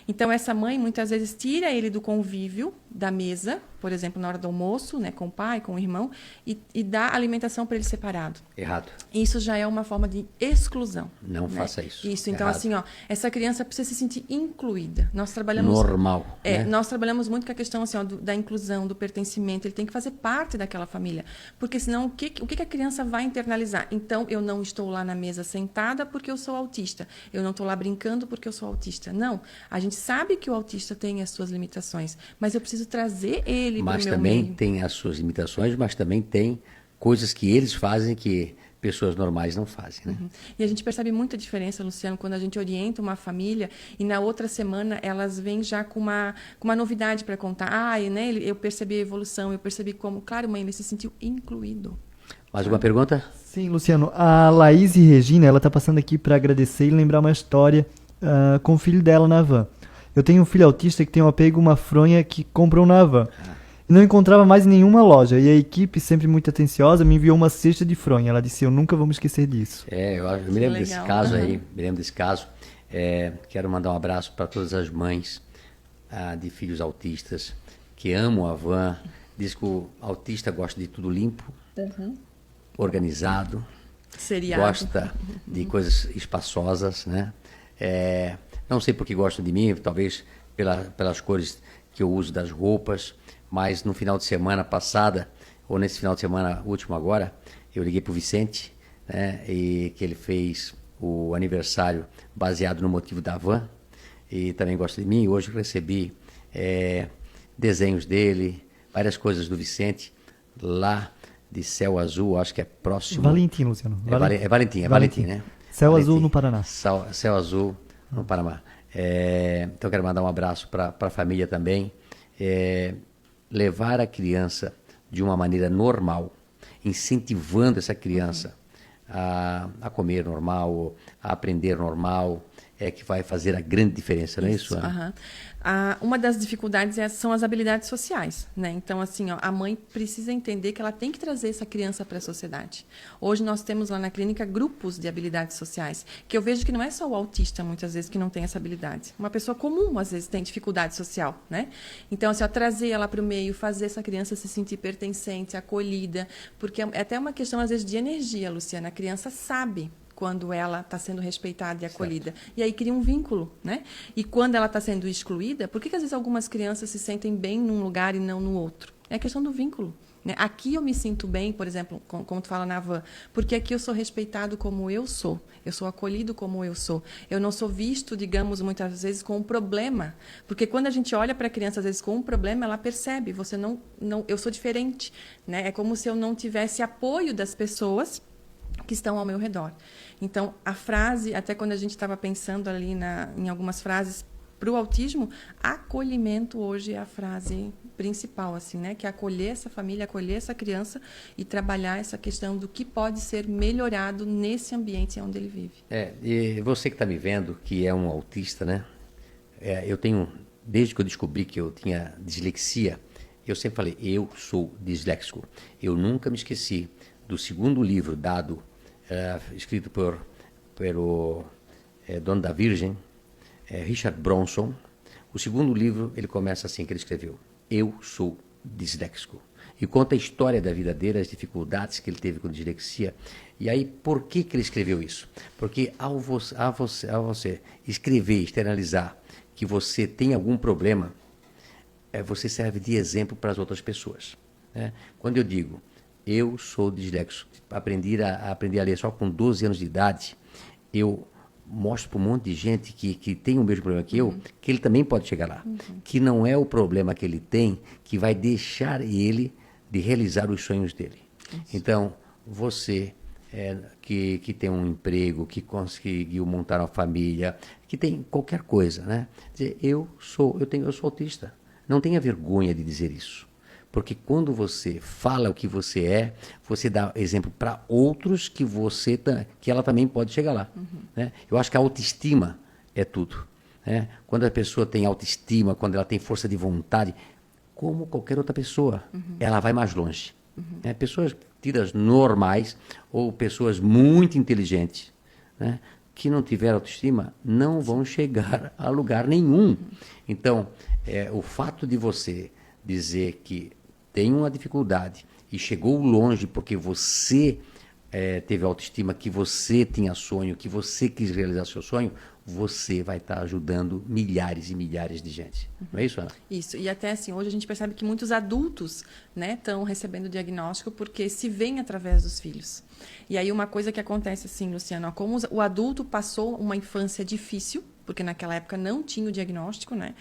Speaker 2: Então, essa mãe muitas vezes tira ele do convívio, da mesa, por exemplo, na hora do almoço, né, com o pai, com o irmão, e dá alimentação para ele separado.
Speaker 1: Errado.
Speaker 2: Isso já é uma forma de exclusão.
Speaker 1: Não
Speaker 2: né?
Speaker 1: faça isso.
Speaker 2: Isso, então
Speaker 1: Errado.
Speaker 2: assim, essa criança precisa se sentir incluída. Nós trabalhamos...
Speaker 1: Normal. Né?
Speaker 2: Nós trabalhamos muito com a questão assim, da inclusão, do pertencimento. Ele tem que fazer parte daquela família. Porque senão, o que a criança vai internalizar? Então, eu não estou lá na mesa sentada porque eu sou autista. Eu não estou lá brincando porque eu sou autista. Não. A gente sabe que o autista tem as suas limitações, mas eu preciso trazer ele para o meu
Speaker 1: também
Speaker 2: meio.
Speaker 1: Tem as suas limitações, mas também tem coisas que eles fazem que pessoas normais não fazem. Né?
Speaker 2: E a gente percebe muita diferença, Luciano, quando a gente orienta uma família e na outra semana elas vêm já com uma novidade para contar. Né, eu percebi a evolução, eu percebi como... Claro, mãe, ele se sentiu incluído.
Speaker 1: Mais uma pergunta?
Speaker 3: Sim, Luciano. A Laís Regina, ela está passando aqui para agradecer e lembrar uma história com o filho dela na van. Eu tenho um filho autista que tem um apego, uma fronha que comprou na van. E não encontrava mais em nenhuma loja. E a equipe, sempre muito atenciosa, me enviou uma cesta de fronha. Ela disse, eu nunca vou me esquecer disso.
Speaker 1: Eu me lembro desse caso aí. Me lembro desse caso. Quero mandar um abraço para todas as mães de filhos autistas que amam a van. Diz que o autista gosta de tudo limpo, organizado.
Speaker 2: Seriado.
Speaker 1: Gosta de coisas espaçosas, né? Não sei porque gostam de mim, talvez pelas cores que eu uso das roupas, mas no final de semana passada, ou nesse final de semana último agora, eu liguei para o Vicente, né, e que ele fez o aniversário baseado no motivo da van, e também gosta de mim. Hoje eu recebi desenhos dele, várias coisas do Vicente, lá de Céu Azul, acho que é próximo.
Speaker 3: Valentim, Luciano.
Speaker 1: É Valentim, né?
Speaker 3: Céu
Speaker 1: Valentim.
Speaker 3: Azul no Paraná.
Speaker 1: Céu Azul no Paraná. Então, quero mandar um abraço para a família também. Levar a criança de uma maneira normal, incentivando essa criança a comer normal, a aprender normal, que vai fazer a grande diferença, não é isso, Ana?
Speaker 2: Uma das dificuldades são as habilidades sociais, né? Então, assim, ó, a mãe precisa entender que ela tem que trazer essa criança para a sociedade. Hoje nós temos lá na clínica grupos de habilidades sociais, que eu vejo que não é só o autista, muitas vezes, que não tem essa habilidade. Uma pessoa comum, às vezes, tem dificuldade social, né? Então, assim, ó, trazer ela para o meio, fazer essa criança se sentir pertencente, acolhida, porque é até uma questão, às vezes, de energia, Luciana. A criança sabe quando ela está sendo respeitada e acolhida. Certo. E aí cria um vínculo, né? E quando ela está sendo excluída, por que às vezes algumas crianças se sentem bem num lugar e não no outro? É a questão do vínculo. Né? Aqui eu me sinto bem, por exemplo, como tu fala na Van, porque aqui eu sou respeitado como eu sou acolhido como eu sou. Eu não sou visto, digamos, muitas vezes com um problema, porque quando a gente olha para a criança, às vezes, com um problema, ela percebe, eu sou diferente. Né? É como se eu não tivesse apoio das pessoas que estão ao meu redor. Então, a frase, até quando a gente estava pensando ali em algumas frases para o autismo, acolhimento hoje é a frase principal, assim, né? Que é acolher essa família, acolher essa criança e trabalhar essa questão do que pode ser melhorado nesse ambiente onde ele vive.
Speaker 1: E você que está me vendo, que é um autista, né? Eu tenho, desde que eu descobri que eu tinha dislexia, eu sempre falei, eu sou disléxico. Eu nunca me esqueci do segundo livro dado, escrito pelo dono da Virgem, Richard Bronson. O segundo livro, ele começa assim, que ele escreveu, eu sou disléxico. E conta a história da vida dele, as dificuldades que ele teve com dislexia. E aí, por que ele escreveu isso? Porque ao você escrever, externalizar que você tem algum problema, você serve de exemplo para as outras pessoas. Né? Quando eu digo, eu sou disléxico, aprendi a ler só com 12 anos de idade, eu mostro para um monte de gente que tem o mesmo problema que eu, que ele também pode chegar lá. Que não é o problema que ele tem que vai deixar ele de realizar os sonhos dele. Então, você que tem um emprego, que conseguiu montar uma família, que tem qualquer coisa, né? Dizer, eu sou autista. Não tenha vergonha de dizer isso. Porque quando você fala o que você é, você dá exemplo para outros que ela também pode chegar lá. Né? Eu acho que a autoestima é tudo. Né? Quando a pessoa tem autoestima, quando ela tem força de vontade, como qualquer outra pessoa, ela vai mais longe. Né? Pessoas tidas normais ou pessoas muito inteligentes, né? Que não tiveram autoestima não vão chegar a lugar nenhum. Então, o fato de você dizer que tem uma dificuldade e chegou longe porque você teve autoestima, que você tinha sonho, que você quis realizar seu sonho, você vai estar ajudando milhares e milhares de gente. Não é isso, Ana?
Speaker 2: Isso. E até assim, hoje a gente percebe que muitos adultos, né, estão recebendo diagnóstico porque se veem através dos filhos. E aí uma coisa que acontece assim, Luciano, como o adulto passou uma infância difícil, porque naquela época não tinha o diagnóstico, né?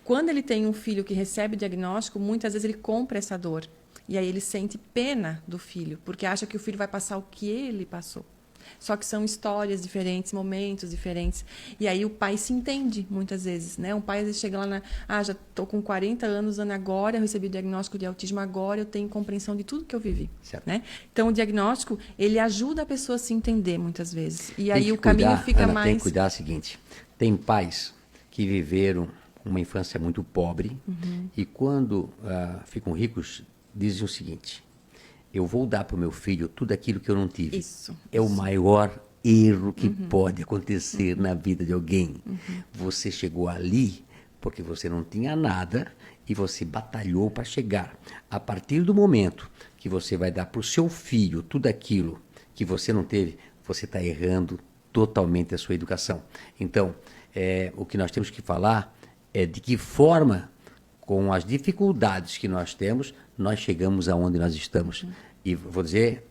Speaker 2: Quando ele tem um filho que recebe o diagnóstico, muitas vezes ele compra essa dor. E aí ele sente pena do filho, porque acha que o filho vai passar o que ele passou. Só que são histórias diferentes, momentos diferentes. E aí o pai se entende, muitas vezes, né? Um pai, às vezes, chega lá já estou com 40 anos, Ana, agora eu recebi o diagnóstico de autismo, agora eu tenho compreensão de tudo que eu vivi. Né? Então, o diagnóstico, ele ajuda a pessoa a se entender, muitas vezes. E aí o caminho fica
Speaker 1: Ana,
Speaker 2: mais...
Speaker 1: Tem que cuidar o seguinte, tem pais que viveram uma infância muito pobre e quando ficam ricos, dizem o seguinte, eu vou dar para o meu filho tudo aquilo que eu não tive.
Speaker 2: Isso.
Speaker 1: O maior erro que pode acontecer na vida de alguém. Você chegou ali porque você não tinha nada e você batalhou para chegar. A partir do momento que você vai dar para o seu filho tudo aquilo que você não teve, você está errando totalmente a sua educação. Então, o que nós temos que falar é de que forma, com as dificuldades que nós temos, nós chegamos aonde nós estamos. E vou dizer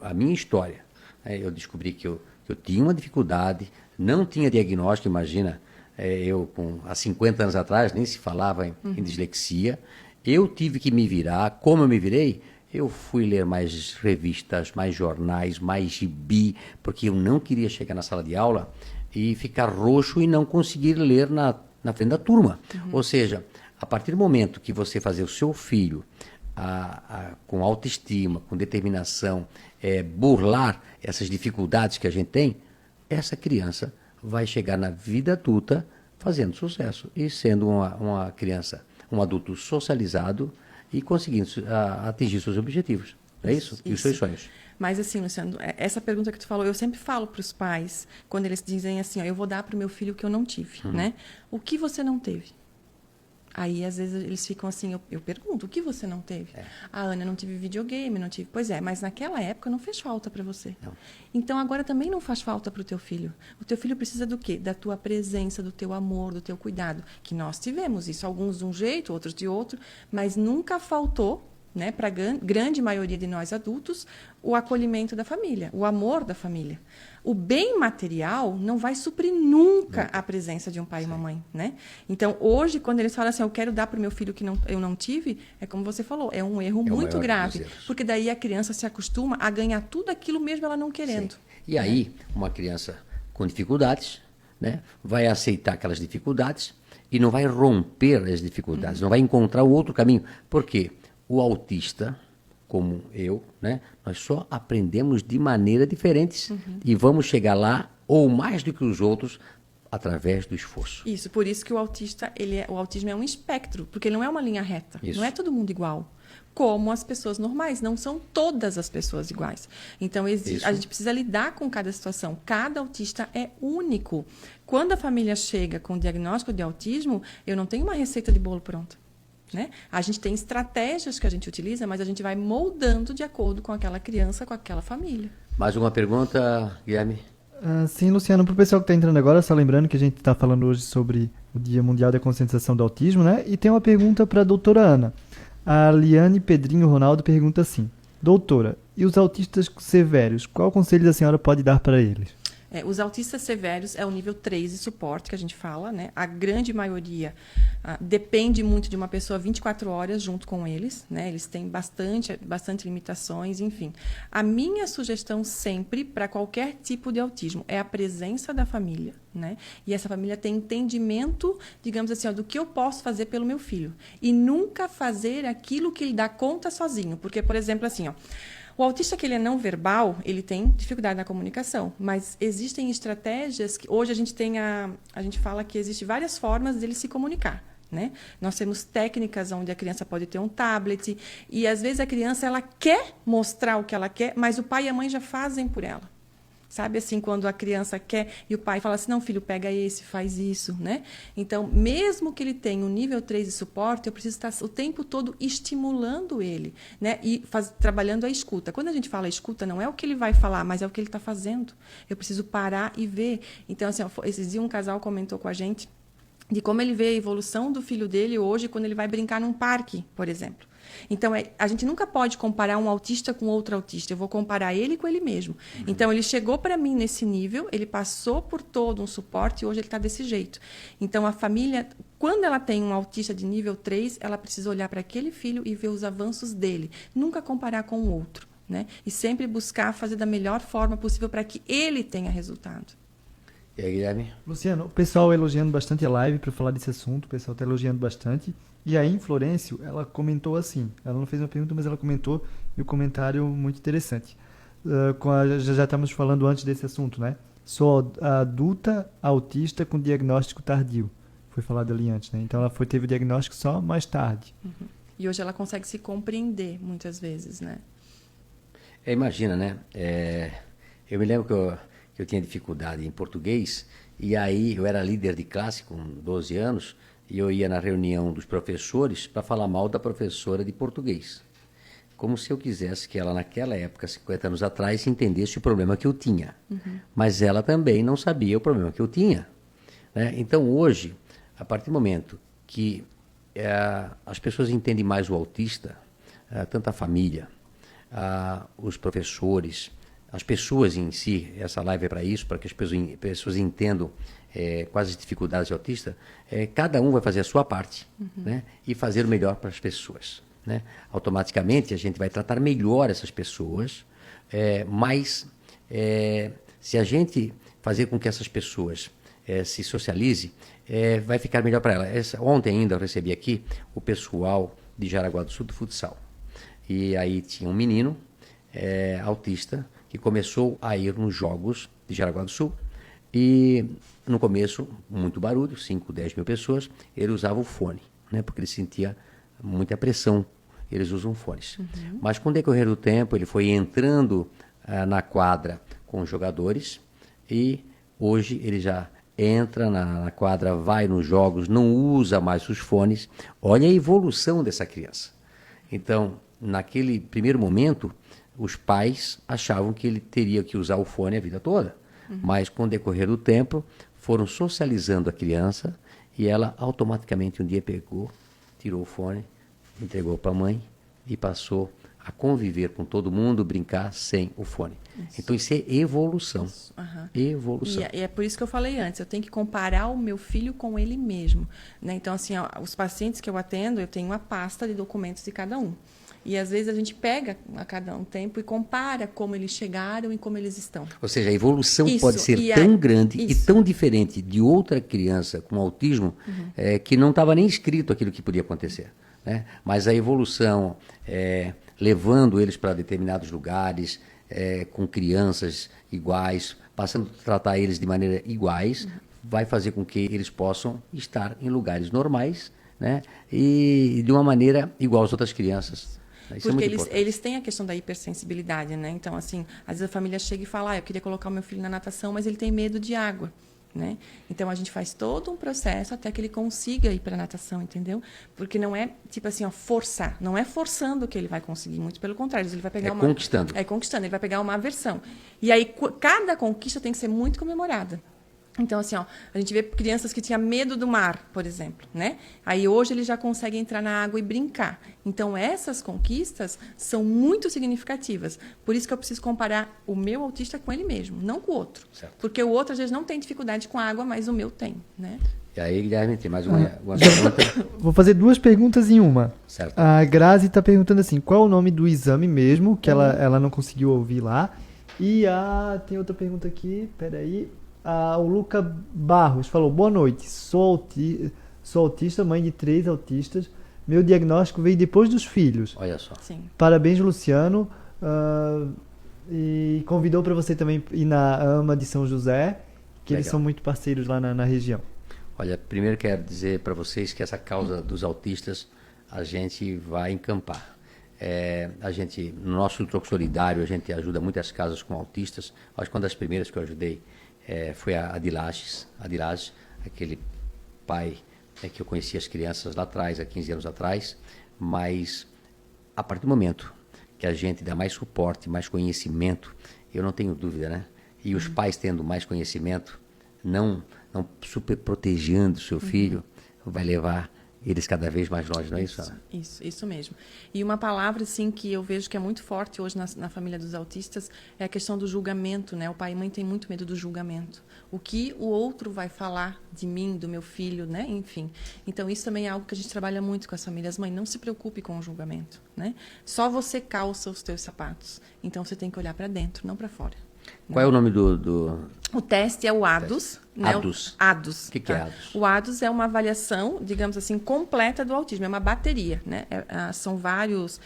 Speaker 1: a minha história. Eu descobri que eu tinha uma dificuldade, não tinha diagnóstico, imagina, há 50 anos atrás nem se falava em dislexia, Eu tive que me virar. Como eu me virei? Eu fui ler mais revistas, mais jornais, mais gibi, porque eu não queria chegar na sala de aula e ficar roxo e não conseguir ler na frente da turma. Ou seja, a partir do momento que você fazer o seu filho com autoestima, com determinação, burlar essas dificuldades que a gente tem, essa criança vai chegar na vida adulta fazendo sucesso e sendo uma criança, um adulto socializado e conseguindo atingir seus objetivos. É isso? E os seus sonhos.
Speaker 2: Mas assim, Luciano, essa pergunta que tu falou, eu sempre falo para os pais, quando eles dizem assim, ó, eu vou dar para o meu filho o que eu não tive, né? O que você não teve? Aí, às vezes, eles ficam assim, eu pergunto, o que você não teve? Ana, não tive videogame, não tive... Pois é, mas naquela época não fez falta para você.
Speaker 1: Não.
Speaker 2: Então, agora também não faz falta para o teu filho. O teu filho precisa do quê? Da tua presença, do teu amor, do teu cuidado. Que nós tivemos isso, alguns de um jeito, outros de outro, mas nunca faltou, né, para a grande maioria de nós adultos, o acolhimento da família, o amor da família. O bem material não vai suprir nunca a presença de um pai e uma mãe, né? Então, hoje, quando eles falam assim, eu quero dar para o meu filho que eu não tive, é como você falou, é um erro muito grave. Porque daí a criança se acostuma a ganhar tudo aquilo mesmo ela não querendo.
Speaker 1: Sim. E aí, uma criança com dificuldades, né, vai aceitar aquelas dificuldades e não vai romper as dificuldades, não vai encontrar o outro caminho. Por quê? O autista, como eu, né, nós só aprendemos de maneira diferentes e vamos chegar lá, ou mais do que os outros, através do esforço.
Speaker 2: Isso, por isso que o autismo é um espectro, porque ele não é uma linha reta, não é todo mundo igual. Como as pessoas normais, não são todas as pessoas iguais. Então, a gente precisa lidar com cada situação. Cada autista é único. Quando a família chega com o diagnóstico de autismo, eu não tenho uma receita de bolo pronta. Né? A gente tem estratégias que a gente utiliza, mas a gente vai moldando de acordo com aquela criança, com aquela família.
Speaker 1: Mais uma pergunta, Guilherme?
Speaker 3: Sim, Luciano, para o pessoal que está entrando agora, só lembrando que a gente está falando hoje sobre o Dia Mundial da Conscientização do Autismo, né? E tem uma pergunta para a doutora Ana. A Liane Pedrinho Ronaldo pergunta assim: doutora, e os autistas severos, qual conselho a senhora pode dar para eles?
Speaker 2: Os autistas severos é o nível 3 de suporte que a gente fala, né? A grande maioria depende muito de uma pessoa 24 horas junto com eles, né? Eles têm bastante limitações, enfim. A minha sugestão sempre para qualquer tipo de autismo é a presença da família, né? E essa família tem entendimento, digamos assim, do que eu posso fazer pelo meu filho. E nunca fazer aquilo que ele dá conta sozinho. Porque, por exemplo, assim, o autista que ele é não verbal, ele tem dificuldade na comunicação, mas existem estratégias que hoje a gente fala que existem várias formas dele se comunicar, né? Nós temos técnicas onde a criança pode ter um tablet e às vezes a criança ela quer mostrar o que ela quer, mas o pai e a mãe já fazem por ela. Sabe assim, quando a criança quer e o pai fala assim, não, filho, pega esse, faz isso, né? Então, mesmo que ele tenha um nível 3 de suporte, eu preciso estar o tempo todo estimulando ele, né? E trabalhando a escuta. Quando a gente fala escuta, não é o que ele vai falar, mas é o que ele está fazendo. Eu preciso parar e ver. Então, assim, esses dias um casal comentou com a gente de como ele vê a evolução do filho dele hoje quando ele vai brincar num parque, por exemplo. Então, a gente nunca pode comparar um autista com outro autista. Eu vou comparar ele com ele mesmo. Então, ele chegou para mim nesse nível, ele passou por todo um suporte e hoje ele está desse jeito. Então, a família, quando ela tem um autista de nível 3, ela precisa olhar para aquele filho e ver os avanços dele. Nunca comparar com o outro, né? E sempre buscar fazer da melhor forma possível para que ele tenha resultado.
Speaker 1: E aí, Guilherme?
Speaker 3: Luciano, o pessoal elogiando bastante a live para falar desse assunto, o pessoal está elogiando bastante. E aí, em Florencio, ela comentou assim, ela não fez uma pergunta, mas ela comentou, e um comentário muito interessante. Já estávamos falando antes desse assunto, né? Sou adulta autista com diagnóstico tardio. Foi falado ali antes, né? Então, ela teve o diagnóstico só mais tarde.
Speaker 2: E hoje ela consegue se compreender, muitas vezes, né?
Speaker 1: Imagina, né? Eu me lembro que eu tinha dificuldade em português, e aí eu era líder de classe com 12 anos, e eu ia na reunião dos professores para falar mal da professora de português. Como se eu quisesse que ela, naquela época, 50 anos atrás, entendesse o problema que eu tinha. Mas ela também não sabia o problema que eu tinha, né? Então, hoje, a partir do momento que as pessoas entendem mais o autista, tanto a família, os professores, as pessoas em si, essa live é para isso, para que as pessoas entendam quais as dificuldades do autista, cada um vai fazer a sua parte, né? E fazer o melhor para as pessoas, né? Automaticamente a gente vai tratar melhor essas pessoas, mas se a gente fazer com que essas pessoas se socialize, vai ficar melhor para elas. Ontem ainda eu recebi aqui o pessoal de Jaraguá do Sul do futsal. E aí tinha um menino autista que começou a ir nos jogos de Jaraguá do Sul e no começo, muito barulho, 5, 10 mil pessoas, ele usava o fone, né, porque ele sentia muita pressão, eles usam fones. Mas com o decorrer do tempo ele foi entrando na quadra com os jogadores e hoje ele já entra na quadra, vai nos jogos, não usa mais os fones. Olha a evolução dessa criança. Então, naquele primeiro momento, os pais achavam que ele teria que usar o fone a vida toda. Mas, com o decorrer do tempo, foram socializando a criança e ela automaticamente um dia pegou, tirou o fone, entregou para a mãe e passou a conviver com todo mundo, brincar sem o fone. Então, isso é evolução. Evolução.
Speaker 2: E é por isso que eu falei antes, eu tenho que comparar o meu filho com ele mesmo, né? Então, assim, os pacientes que eu atendo, eu tenho uma pasta de documentos de cada um. E, às vezes, a gente pega a cada um tempo e compara como eles chegaram e como eles estão.
Speaker 1: Ou seja, a evolução pode ser tão grande e tão diferente de outra criança com autismo que não estava nem escrito aquilo que podia acontecer, né? Mas a evolução, levando eles para determinados lugares, com crianças iguais, passando a tratar eles de maneira iguais, vai fazer com que eles possam estar em lugares normais, né? E de uma maneira igual às outras crianças. Isso
Speaker 2: porque
Speaker 1: é
Speaker 2: eles têm a questão da hipersensibilidade, né? Então, assim, às vezes a família chega e fala, eu queria colocar o meu filho na natação, mas ele tem medo de água, né? Então, a gente faz todo um processo até que ele consiga ir para a natação, entendeu? Porque não é, tipo assim, forçar. Não é forçando que ele vai conseguir, muito pelo contrário. Ele vai pegar
Speaker 1: conquistando.
Speaker 2: Conquistando, ele vai pegar uma aversão. E aí, cada conquista tem que ser muito comemorada. Então, assim, a gente vê crianças que tinham medo do mar, por exemplo, né? Aí, hoje, eles já conseguem entrar na água e brincar. Então, essas conquistas são muito significativas. Por isso que eu preciso comparar o meu autista com ele mesmo, não com o outro.
Speaker 1: Certo.
Speaker 2: Porque o outro, às vezes, não tem dificuldade com a água, mas o meu tem, né?
Speaker 1: E aí, Guilherme, tem mais uma pergunta?
Speaker 3: Vou fazer 2 perguntas em uma.
Speaker 1: Certo.
Speaker 3: A Grazi está perguntando assim, qual é o nome do exame mesmo, que ela não conseguiu ouvir lá. E tem outra pergunta aqui, peraí. O Luca Barros falou, boa noite, sou autista, mãe de 3 autistas. Meu diagnóstico veio depois dos filhos.
Speaker 1: Olha só.
Speaker 2: Sim.
Speaker 3: Parabéns, Luciano. E convidou para você também ir na AMA de São José, que
Speaker 1: Legal.
Speaker 3: eles são muito parceiros lá na região.
Speaker 1: Olha, primeiro quero dizer para vocês que essa causa dos autistas a gente vai encampar. No nosso troco solidário, a gente ajuda muitas casas com autistas. Acho que uma das primeiras que eu ajudei foi a de Lages, aquele pai que eu conheci as crianças lá atrás, há 15 anos atrás, mas a partir do momento que a gente dá mais suporte, mais conhecimento, eu não tenho dúvida, né? E os pais tendo mais conhecimento, não super protegendo o seu filho, vai levar eles cada vez mais longe, não é isso?
Speaker 2: Isso mesmo. E uma palavra, assim, que eu vejo que é muito forte hoje na família dos autistas é a questão do julgamento, né? O pai e mãe têm muito medo do julgamento. O que o outro vai falar de mim, do meu filho, né? Enfim. Então, isso também é algo que a gente trabalha muito com as famílias. Mãe, não se preocupe com o julgamento, né? Só você calça os teus sapatos. Então, você tem que olhar para dentro, não para fora.
Speaker 1: Qual é o nome do...
Speaker 2: O teste é o ADUS. Né?
Speaker 1: ADUS.
Speaker 2: ADUS.
Speaker 1: O que é ADUS?
Speaker 2: O ADUS é uma avaliação, digamos assim, completa do autismo. É uma bateria, né? São vários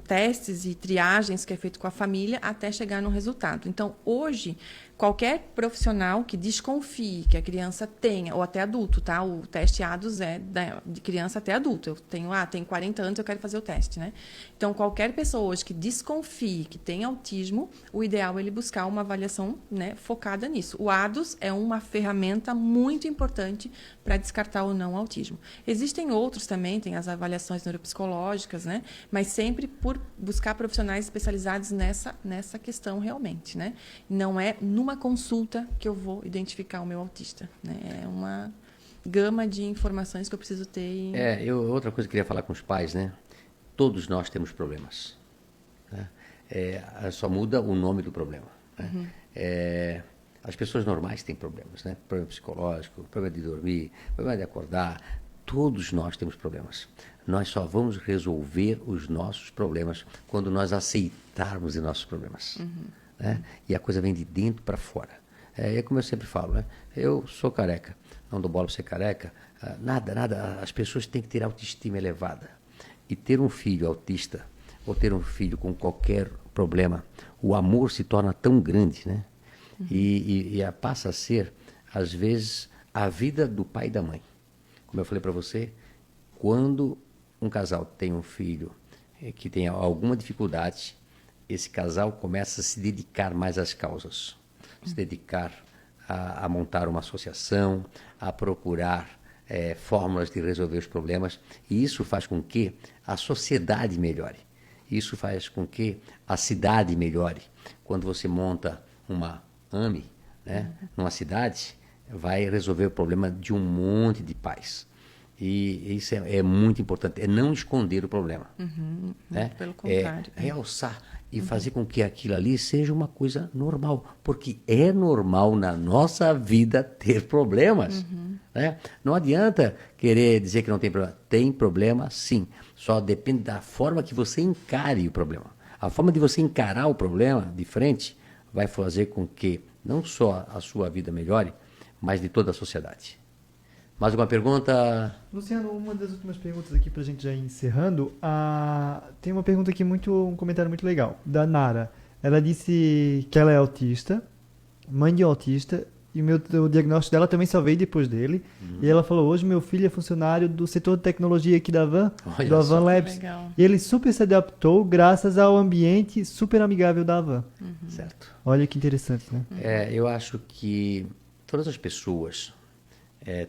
Speaker 2: testes e triagens que é feito com a família até chegar no resultado. Então, hoje, qualquer profissional que desconfie que a criança tenha, ou até adulto, tá? O teste ADUS é de criança até adulto. Eu tenho 40 anos, eu quero fazer o teste, né? Então, qualquer pessoa hoje que desconfie que tem autismo, o ideal é ele buscar uma avaliação, né, focada nisso. O ADUS é uma ferramenta muito importante para descartar ou não o autismo. Existem outros também, tem as avaliações neuropsicológicas, né? Mas sempre por buscar profissionais especializados nessa questão realmente, né? Não é numa consulta que eu vou identificar o meu autista, né? É uma gama de informações que eu preciso ter.
Speaker 1: Outra coisa que eu queria falar com os pais, né? Todos nós temos problemas, né? só muda o nome do problema. Né? As pessoas normais têm problemas, né? Problema psicológico, problema de dormir, problema de acordar. Todos nós temos problemas. Nós só vamos resolver os nossos problemas quando nós aceitarmos os nossos problemas. Né? E a coisa vem de dentro para fora. É como eu sempre falo, né? Eu sou careca, não dou bola para ser careca. Nada. As pessoas têm que ter autoestima elevada. E ter um filho autista, ou ter um filho com qualquer problema, o amor se torna tão grande, né? E passa a ser, às vezes, a vida do pai e da mãe. Como eu falei para você, quando um casal tem um filho que tem alguma dificuldade, esse casal começa a se dedicar mais às causas, se dedicar a montar uma associação, a procurar fórmulas de resolver os problemas, e isso faz com que a sociedade melhore, isso faz com que a cidade melhore. Quando você monta uma AME, né, numa cidade, vai resolver o problema de um monte de pais. E isso é muito importante, é não esconder o problema. Né?
Speaker 2: Pelo contrário.
Speaker 1: É realçar e fazer com que aquilo ali seja uma coisa normal, porque é normal na nossa vida ter problemas. Né? Não adianta querer dizer que não tem problema. Tem problema, sim. Só depende da forma que você encare o problema. A forma de você encarar o problema de frente vai fazer com que não só a sua vida melhore, mas de toda a sociedade. Mais alguma pergunta?
Speaker 3: Luciano, uma das últimas perguntas aqui pra gente já ir encerrando. Tem uma pergunta aqui, um comentário muito legal, da Nara. Ela disse que ela é autista, mãe de autista, e o diagnóstico dela também só veio depois dele. E ela falou, hoje meu filho é funcionário do setor de tecnologia aqui da Avan, do Avan Labs. E ele super se adaptou graças ao ambiente super amigável da Avan.
Speaker 1: Certo.
Speaker 3: Olha que interessante, né?
Speaker 1: Eu acho que todas as pessoas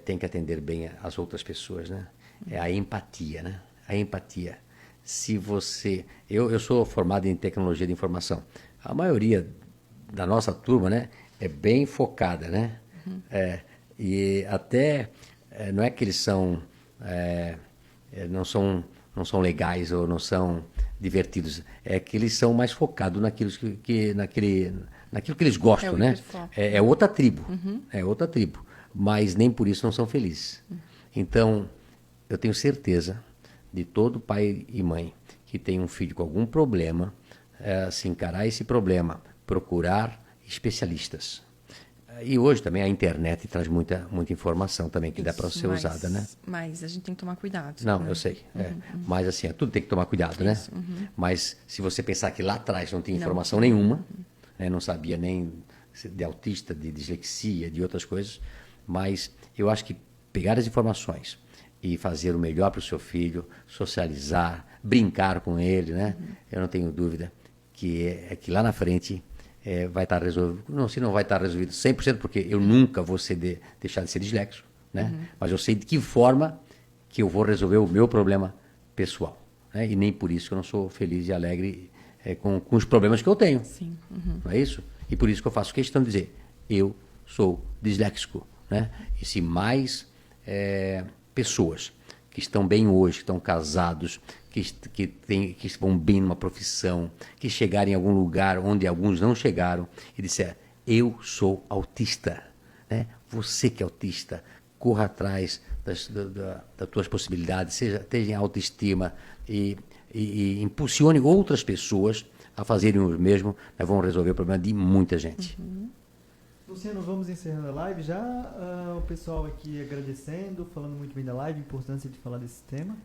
Speaker 1: têm que atender bem as outras pessoas, né? É a empatia, né? A empatia. Se você... Eu sou formado em tecnologia de informação. A maioria da nossa turma, né, é bem focada, né? E até não é que eles são não são legais ou não são divertidos, é que eles são mais focados naquilo que eles gostam, né? É outra tribo, é outra tribo, mas nem por isso não são felizes. Então, eu tenho certeza de todo pai e mãe que tem um filho com algum problema, se encarar esse problema, procurar especialistas. E hoje também a internet traz muita informação também que dá para ser usada, né?
Speaker 2: Mas a gente tem que tomar cuidado.
Speaker 1: Não,
Speaker 2: né?
Speaker 1: eu sei. Mas assim, tudo tem que tomar cuidado, né? Mas se você pensar que lá atrás não tinha informação nenhuma, né, não sabia nem de autista, de dislexia, de outras coisas, mas eu acho que pegar as informações e fazer o melhor para o seu filho, socializar, brincar com ele, né? Eu não tenho dúvida que lá na frente vai estar resolvido. Não, se não vai estar resolvido 100%, porque eu nunca vou deixar de ser disléxico, né? Mas eu sei de que forma que eu vou resolver o meu problema pessoal, né? E nem por isso que eu não sou feliz e alegre com os problemas que eu tenho.
Speaker 2: Sim.
Speaker 1: Não é isso? E por isso que eu faço questão de dizer, eu sou disléxico, né? E se mais pessoas que estão bem hoje, que estão casados, que vão bem numa profissão, que chegarem em algum lugar onde alguns não chegaram e disser, eu sou autista, né? Você que é autista, corra atrás das tuas possibilidades, tenha autoestima e impulsione outras pessoas a fazerem o mesmo, nós vamos resolver o problema de muita gente.
Speaker 3: Luciano, vamos encerrando a live já. O pessoal aqui agradecendo, falando muito bem da live, a importância de falar desse tema.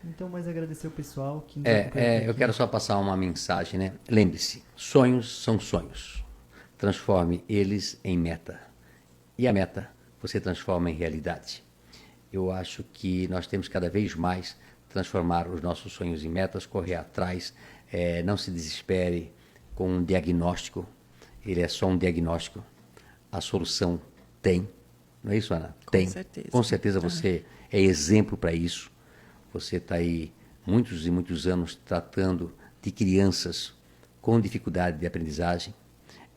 Speaker 3: Então, mas agradecer o pessoal que nos acompanha aqui.
Speaker 1: Eu quero só passar uma mensagem, né? Lembre-se, sonhos são sonhos. Transforme eles em meta. E a meta você transforma em realidade. Eu acho que nós temos cada vez mais transformar os nossos sonhos em metas, correr atrás, não se desespere com um diagnóstico. Ele é só um diagnóstico. A solução tem. Não é isso, Ana? Tem.
Speaker 2: Certeza.
Speaker 1: Com certeza você é exemplo para isso. Você está aí muitos e muitos anos tratando de crianças com dificuldade de aprendizagem.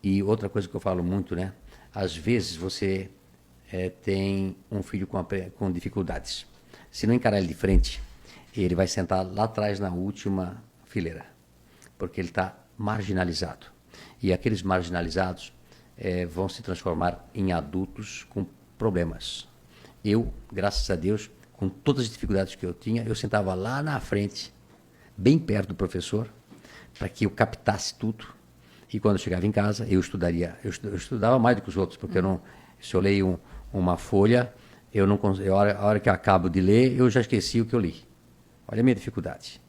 Speaker 1: E outra coisa que eu falo muito, né? Às vezes você tem um filho com dificuldades. Se não encarar ele de frente, ele vai sentar lá atrás na última fileira. Porque ele está marginalizado. E aqueles marginalizados vão se transformar em adultos com problemas. Eu, graças a Deus, com todas as dificuldades que eu tinha, eu sentava lá na frente, bem perto do professor, para que eu captasse tudo. E quando eu chegava em casa, eu estudava mais do que os outros, porque se eu leio uma folha, a hora que eu acabo de ler, eu já esqueci o que eu li. Olha a minha dificuldade.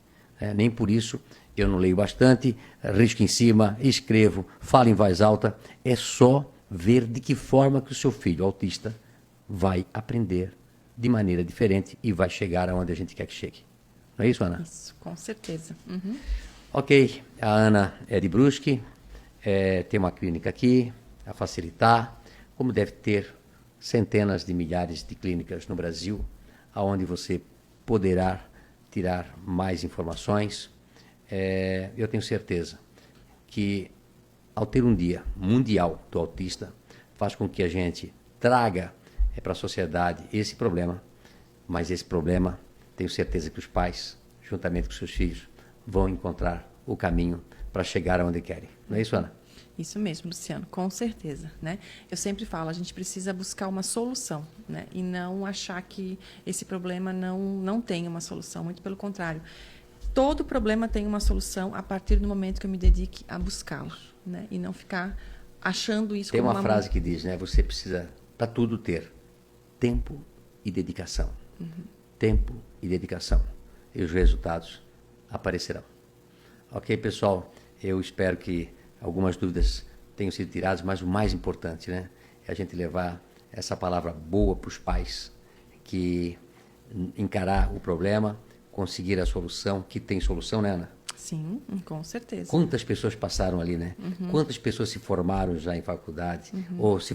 Speaker 1: Nem por isso eu não leio bastante, risco em cima, escrevo, falo em voz alta. É só ver de que forma que o seu filho autista vai aprender de maneira diferente e vai chegar aonde a gente quer que chegue. Não é isso, Ana?
Speaker 2: Isso, com certeza. Uhum.
Speaker 1: Ok, a Ana é de Brusque, tem uma clínica aqui, a facilitar, como deve ter centenas de milhares de clínicas no Brasil, aonde você poderá tirar mais informações. Eu tenho certeza que, ao ter um dia mundial do autista, faz com que a gente traga para a sociedade esse problema, mas esse problema, tenho certeza que os pais, juntamente com seus filhos, vão encontrar o caminho para chegar aonde querem. Não é isso, Ana?
Speaker 2: Isso mesmo, Luciano, com certeza, né? Eu sempre falo, a gente precisa buscar uma solução, né? E não achar que esse problema não tem uma solução, muito pelo contrário. Todo problema tem uma solução a partir do momento que eu me dedique a buscá-lo, né? E não ficar achando isso
Speaker 1: como
Speaker 2: uma...
Speaker 1: Tem uma frase que diz, né? Você precisa, para tudo, ter tempo e dedicação. Uhum. Tempo e dedicação. E os resultados aparecerão. Ok, pessoal? Eu espero que algumas dúvidas tenham sido tiradas, mas o mais importante, né, é a gente levar essa palavra boa para os pais, que encarar o problema, conseguir a solução, que tem solução, né, Ana?
Speaker 2: Sim, com certeza.
Speaker 1: Quantas pessoas passaram ali, né? Uhum. Quantas pessoas se formaram já em faculdade, ou se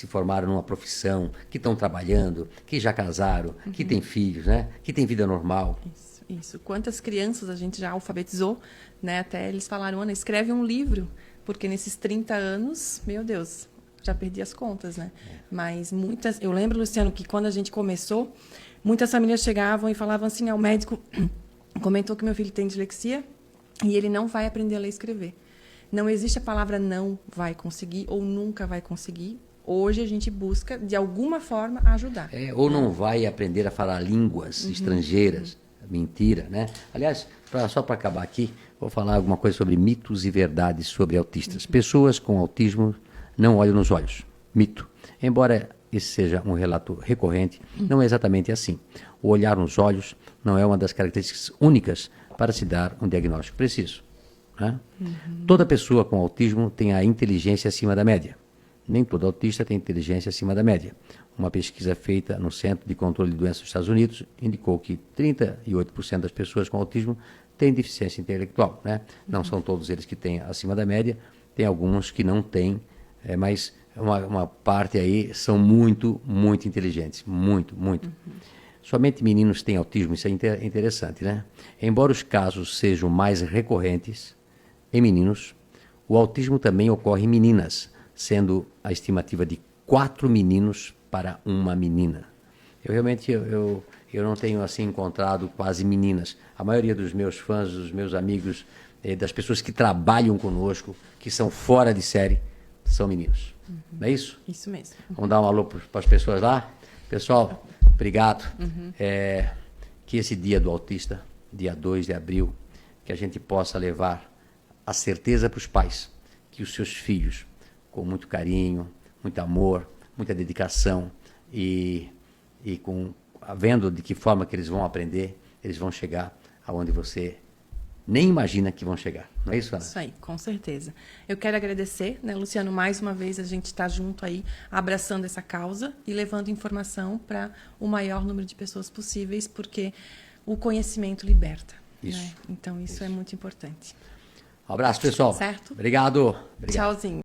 Speaker 1: formaram numa profissão, que estão trabalhando, que já casaram, que têm filhos, né? Que têm vida normal.
Speaker 2: Isso. Quantas crianças a gente já alfabetizou, né? Até eles falaram, Ana, escreve um livro, porque nesses 30 anos, meu Deus, já perdi as contas, né? Mas muitas... Eu lembro, Luciano, que quando a gente começou, muitas famílias chegavam e falavam assim, o médico comentou que meu filho tem dislexia e ele não vai aprender a ler e escrever. Não existe a palavra não vai conseguir ou nunca vai conseguir. Hoje a gente busca, de alguma forma, ajudar.
Speaker 1: Ou não vai aprender a falar línguas estrangeiras. Mentira, né? Aliás, só para acabar aqui, vou falar alguma coisa sobre mitos e verdades sobre autistas. Pessoas com autismo não olham nos olhos. Mito. Embora esse seja um relato recorrente, não é exatamente assim. O olhar nos olhos não é uma das características únicas para se dar um diagnóstico preciso. Né? Toda pessoa com autismo tem a inteligência acima da média. Nem todo autista tem inteligência acima da média. Uma pesquisa feita no Centro de Controle de Doenças dos Estados Unidos indicou que 38% das pessoas com autismo têm deficiência intelectual. Né? Não são todos eles que têm acima da média, tem alguns que não têm, mas uma parte aí são muito, muito inteligentes. Muito, muito. Somente meninos têm autismo, isso é interessante, né? Embora os casos sejam mais recorrentes em meninos, o autismo também ocorre em meninas, sendo a estimativa de 4 meninos para uma menina. Eu realmente eu não tenho assim encontrado quase meninas. A maioria dos meus fãs, dos meus amigos, das pessoas que trabalham conosco, que são fora de série, são meninos. Não é isso?
Speaker 2: Isso mesmo.
Speaker 1: Vamos dar um alô para as pessoas lá? Pessoal, obrigado. Que esse dia do autista, dia 2 de abril, que a gente possa levar a certeza para os pais que os seus filhos, com muito carinho, muito amor, muita dedicação e vendo de que forma que eles vão aprender, eles vão chegar aonde você nem imagina que vão chegar. Não é isso, Ana?
Speaker 2: Isso aí, com certeza. Eu quero agradecer, né, Luciano, mais uma vez a gente está junto aí, abraçando essa causa e levando informação para o maior número de pessoas possíveis, porque o conhecimento liberta.
Speaker 1: Isso.
Speaker 2: Né? Então, isso é muito importante.
Speaker 1: Um abraço, pessoal.
Speaker 2: Certo?
Speaker 1: Obrigado.
Speaker 2: Tchauzinho.